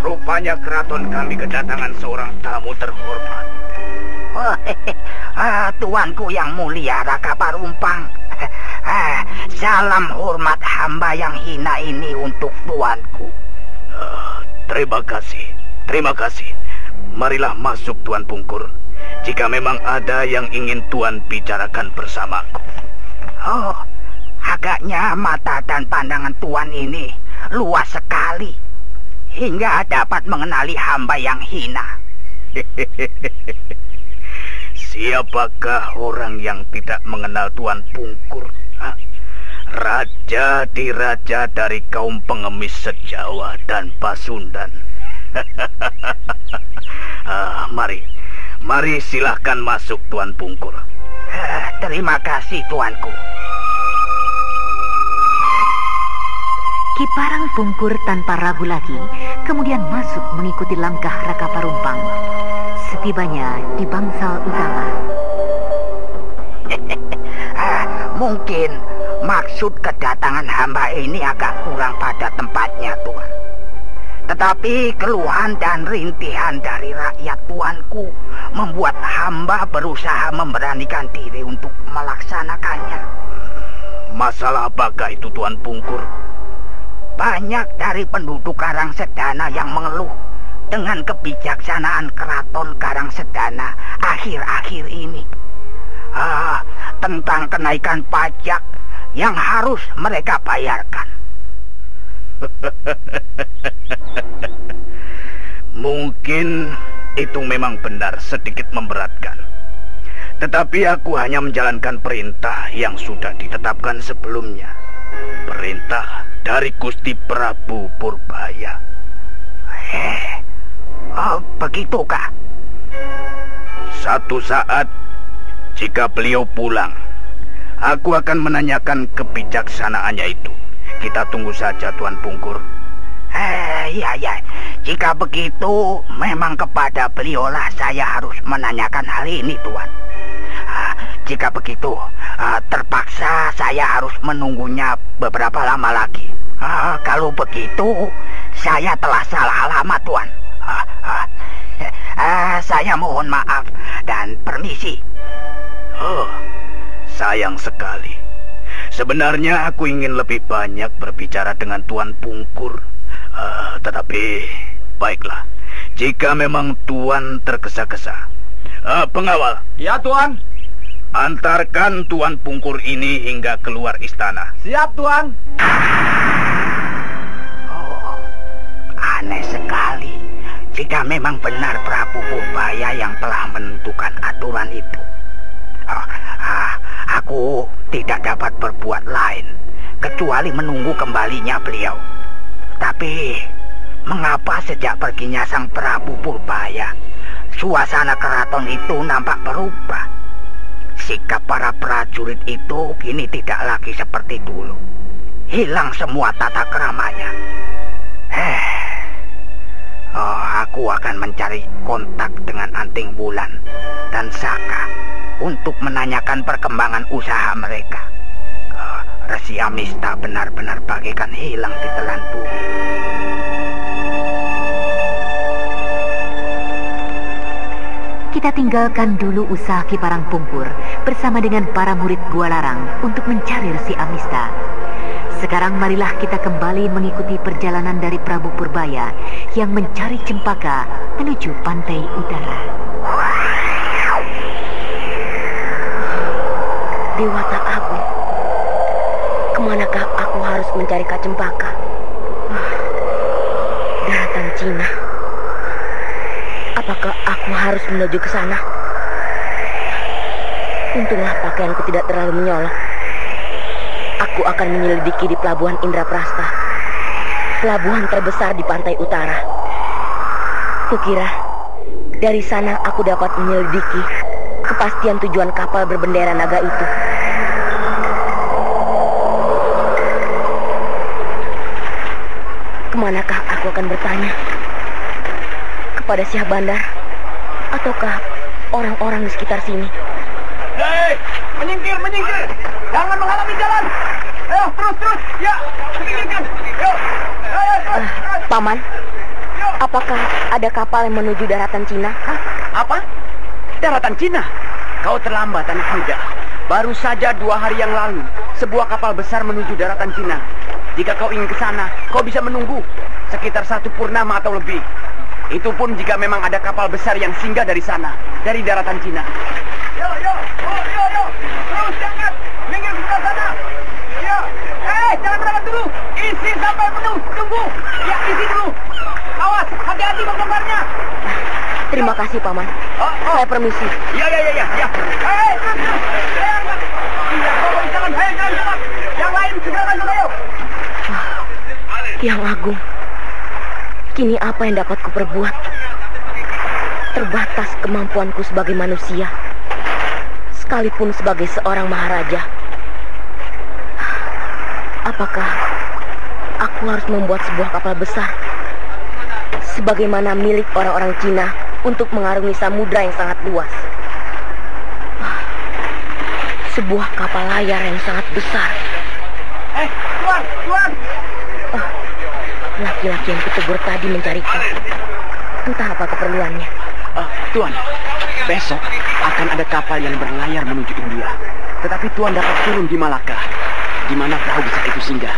Rupanya keraton kami kedatangan seorang tamu terhormat. Tuanku yang mulia Raka Parumpang. Salam hormat hamba yang hina ini untuk tuanku. Terima kasih. Marilah masuk Tuan Pungkur. Jika memang ada yang ingin Tuan bicarakan bersamaku. Agaknya mata dan pandangan Tuan ini luas sekali, hingga dapat mengenali hamba yang hina. Siapakah orang yang tidak mengenal Tuan Pungkur? Raja diraja dari kaum pengemis se-Jawa dan Pasundan. Mari silahkan masuk Tuan Pungkur. Terima kasih tuanku. Ki Parang Pungkur tanpa ragu lagi kemudian masuk mengikuti langkah Raka Parumpang. Setibanya di bangsal utama. Mungkin maksud kedatangan hamba ini agak kurang pada tempatnya, Tuan. Tetapi keluhan dan rintihan dari rakyat tuanku membuat hamba berusaha memberanikan diri untuk melaksanakannya. Masalah apakah itu, Tuan Pungkur? Banyak dari penduduk Karangsedana yang mengeluh dengan kebijaksanaan keraton Karangsedana akhir-akhir ini. Tentang kenaikan pajak yang harus mereka bayarkan. Mungkin itu memang benar sedikit memberatkan. Tetapi aku hanya menjalankan perintah yang sudah ditetapkan sebelumnya. Perintah dari Gusti Prabu Purbaya. Begitukah? Satu saat jika beliau pulang, aku akan menanyakan kebijaksanaannya itu. Kita tunggu saja, Tuan Pungkur. Ya. Jika begitu, memang kepada beliaulah saya harus menanyakan hal ini, Tuan. Jika begitu, terpaksa saya harus menunggunya beberapa lama lagi. Kalau begitu, saya telah salah alamat, Tuan. Saya mohon maaf dan permisi. Sayang sekali. Sebenarnya aku ingin lebih banyak berbicara dengan Tuan Pungkur. Tetapi, baiklah. Jika memang Tuan tergesa-gesa. Pengawal. Ya, Tuan. Antarkan Tuan Pungkur ini hingga keluar istana. Siap, Tuan. Aneh sekali. Jika memang benar Prabu Purbaya yang telah menentukan aturan itu. Aku tidak dapat berbuat lain kecuali menunggu kembalinya beliau. Tapi mengapa sejak perginya sang Prabu Purbaya, suasana keraton itu nampak berubah? Sikap para prajurit itu kini tidak lagi seperti dulu. Hilang semua tata keramanya. Aku akan mencari kontak dengan Anting Wulan dan Saka untuk menanyakan perkembangan usaha mereka. Resi Amista benar-benar bagaikan hilang di telan bumi. Kita tinggalkan dulu usaha Ki Parang Pungkur bersama dengan para murid Gua Larang untuk mencari Resi Amista. Sekarang marilah kita kembali mengikuti perjalanan dari Prabu Purbaya yang mencari Cempaka menuju pantai utara. Dewata Agung, kemanakah aku harus mencari Kak Cempaka. Daratan Cina. Apakah aku harus menuju ke sana? Untunglah pakaianku tidak terlalu menyolok. Aku akan menyelidiki di pelabuhan Indraprasta, pelabuhan terbesar di pantai utara. Kukira dari sana aku dapat menyelidiki kepastian tujuan kapal berbendera naga itu. Kemanakah aku akan bertanya? Kepada Syah Bandar ataukah orang-orang di sekitar sini? Hei, menyingkir, menyingkir. Jangan menghalangi jalan. Ayo, terus. Ya, menyingkirkan. Yuk. Paman, apakah ada kapal yang menuju daratan Cina? Hah? Apa? Daratan Cina? Kau terlambat, anak muda. Baru saja 2 hari yang lalu, sebuah kapal besar menuju daratan Cina. Jika kau ingin ke sana, kau bisa menunggu sekitar 1 purnama atau lebih. Itu pun jika memang ada kapal besar yang singgah dari sana, dari daratan Cina. Yo. Terus jangan minggir ke sana. Yo. Jangan berangkat dulu. Isi sampai penuh. Tunggu. Ya, isi dulu. Awas, hati-hati membongkarnya. Terima kasih, Paman. Saya permisi. Ya. Terus. Iya, kau jangan. Jangan. Yang lain segerakan juga, yuk. Yang Agung, kini apa yang dapat kuperbuat? Terbatas kemampuanku sebagai manusia, sekalipun sebagai seorang maharaja. Apakah aku harus membuat sebuah kapal besar, sebagaimana milik orang-orang Cina untuk mengarungi samudra yang sangat luas? Sebuah kapal layar yang sangat besar. Tuan! Laki-laki yang kutegur tadi mencariku. Entah apa keperluannya. Tuan, besok akan ada kapal yang berlayar menuju India. Tetapi Tuan dapat turun di Malaka, di mana perahu besar itu singgah.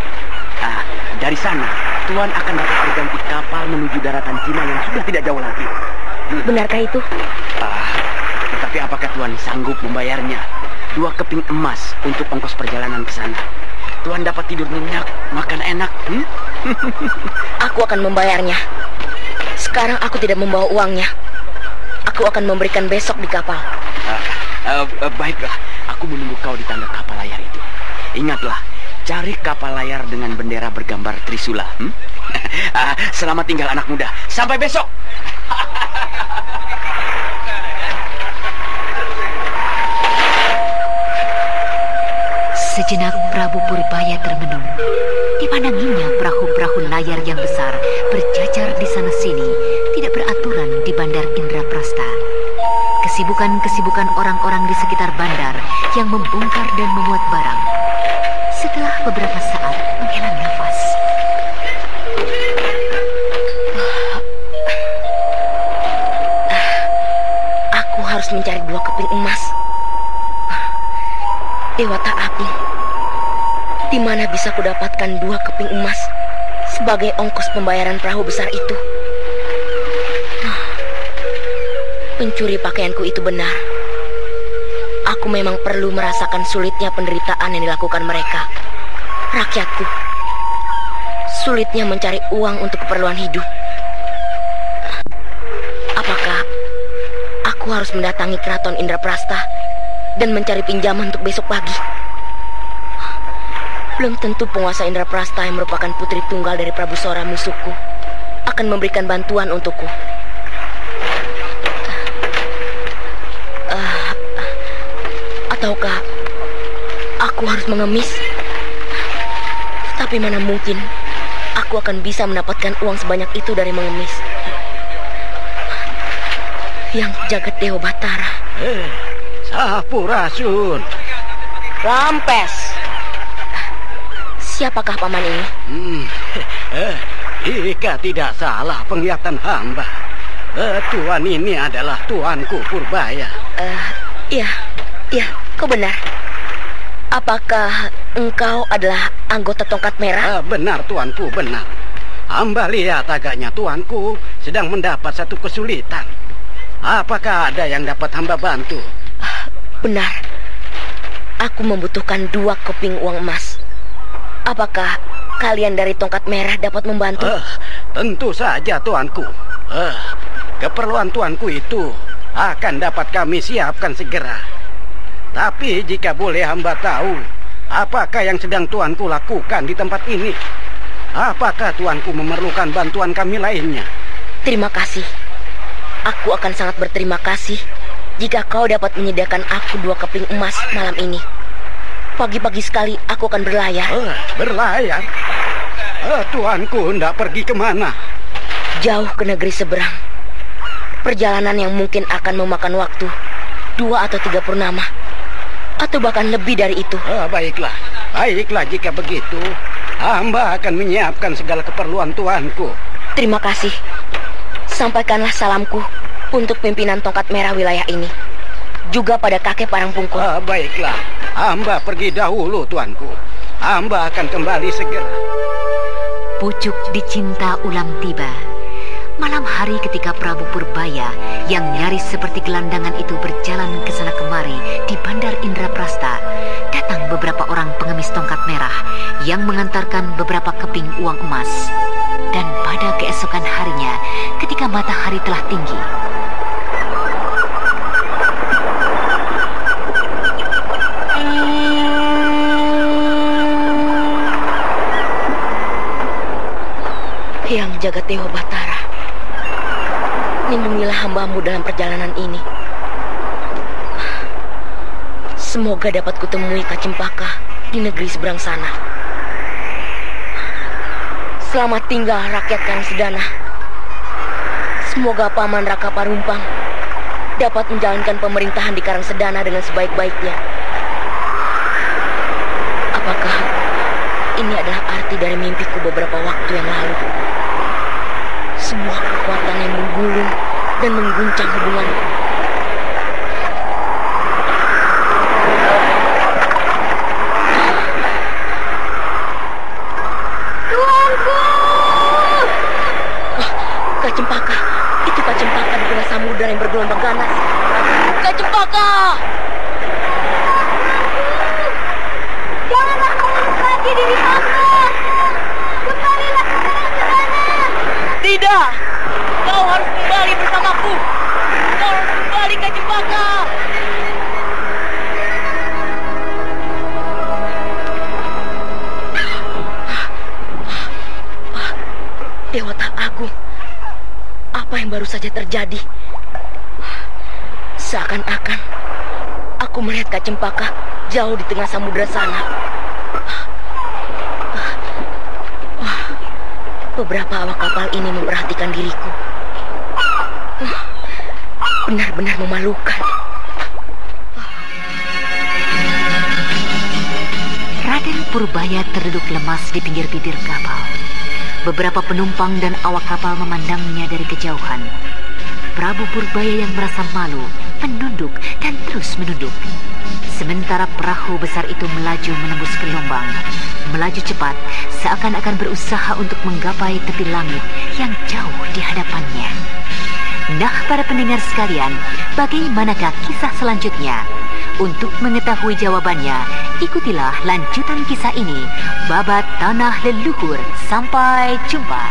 Dari sana, Tuan akan dapat berganti kapal menuju daratan Cina yang sudah tidak jauh lagi. Benarkah itu? Tetapi apakah Tuan sanggup membayarnya? 2 keping emas untuk ongkos perjalanan ke sana. Tuan dapat tidur nyenyak, makan enak. Aku akan membayarnya. Sekarang aku tidak membawa uangnya. Aku akan memberikan besok di kapal. Baiklah, aku menunggu kau di tangga kapal layar itu. Ingatlah, cari kapal layar dengan bendera bergambar Trisula. Selamat tinggal anak muda. Sampai besok. Sejenak Prabu Purbaya termenung. Dipandanginya perahu-perahu layar yang besar berjajar di sana-sini, tidak beraturan di Bandar Indraprasta. Kesibukan orang-orang di sekitar bandar yang membongkar dan memuat barang. Setelah beberapa saat menghela nafas. Aku harus mencari 2 keping emas. Dewata Agung, di mana bisa kudapatkan 2 keping emas sebagai ongkos pembayaran perahu besar itu? Pencuri pakaianku itu benar. Aku memang perlu merasakan sulitnya penderitaan yang dilakukan mereka, rakyatku. Sulitnya mencari uang untuk keperluan hidup. Apakah aku harus mendatangi keraton Indraprasta dan mencari pinjaman untuk besok pagi? Belum tentu penguasa Indraprasta yang merupakan putri tunggal dari Prabu Sora musuhku akan memberikan bantuan untukku. Ataukah aku harus mengemis? Tapi mana mungkin aku akan bisa mendapatkan uang sebanyak itu dari mengemis. Yang jagat Dewa Batara. Sampurasun. Rampes. Siapakah paman ini? Jika tidak salah penglihatan hamba, tuan ini adalah tuanku Purbaya. Iya, kau benar. Apakah engkau adalah anggota Tongkat Merah? Benar tuanku, benar. Hamba lihat agaknya tuanku sedang mendapat satu kesulitan. Apakah ada yang dapat hamba bantu? Benar. Aku membutuhkan 2 keping uang emas. Apakah kalian dari tongkat merah dapat membantu? Tentu saja, tuanku. Keperluan tuanku itu akan dapat kami siapkan segera. Tapi jika boleh hamba tahu, apakah yang sedang tuanku lakukan di tempat ini? Apakah tuanku memerlukan bantuan kami lainnya? Terima kasih. Aku akan sangat berterima kasih jika kau dapat menyediakan aku 2 keping emas malam ini. Pagi-pagi sekali aku akan berlayar. Berlayar? Tuanku hendak pergi kemana? Jauh ke negeri seberang. Perjalanan yang mungkin akan memakan waktu 2 atau 3 purnama, atau bahkan lebih dari itu. Baiklah jika begitu. Hamba akan menyiapkan segala keperluan tuanku. Terima kasih. Sampaikanlah salamku untuk pimpinan tongkat merah wilayah ini, juga pada kakek Parangpungkur. Baiklah, hamba pergi dahulu, tuanku. Hamba akan kembali segera. Pucuk dicinta ulang tiba. Malam hari ketika Prabu Purbaya yang nyaris seperti gelandangan itu berjalan ke sana kemari di Bandar Indraprasta, datang beberapa orang pengemis tongkat merah yang mengantarkan beberapa keping uang emas. Dan pada keesokan harinya, ketika matahari telah tinggi, Hyang Jagadewa Batara, lindungilah hamba-Mu dalam perjalanan ini. Semoga dapat kutemui Kacempaka di negeri seberang sana. Selamat tinggal rakyat Karangsedana. Semoga Paman Raka Parumpang dapat menjalankan pemerintahan di Karangsedana dengan sebaik-baiknya. Apakah ini adalah arti dari mimpiku beberapa waktu yang lalu? Sebuah kekuatan yang menggulung dan mengguncang hubunganku. Tuanku! Kacempaka, itu Kacempaka di tengah samudera yang bergelombang ganas. Kacempaka! Janganlah kau mengobati diri hamba. Kembalilah ke Karangsedana. Tidak! Kau harus kembali bersamaku. Kau harus kembali, Kacempaka. Dewata Agung, apa yang baru saja terjadi? Seakan-akan aku melihat Kacempaka jauh di tengah samudera sana. Beberapa awak kapal ini memperhatikan diriku. Benar-benar memalukan. Raden Purbaya terduduk lemas di pinggir bibir kapal. Beberapa penumpang dan awak kapal memandangnya dari kejauhan. Prabu Purbaya yang merasa malu menunduk dan terus menunduk. Sementara perahu besar itu melaju menembus gelombang, melaju cepat seakan-akan berusaha untuk menggapai tepi langit yang jauh di hadapannya. Nah, para pendengar sekalian, bagaimanakah kisah selanjutnya? Untuk mengetahui jawabannya, ikutilah lanjutan kisah ini, Babat Tanah Leluhur. Sampai jumpa.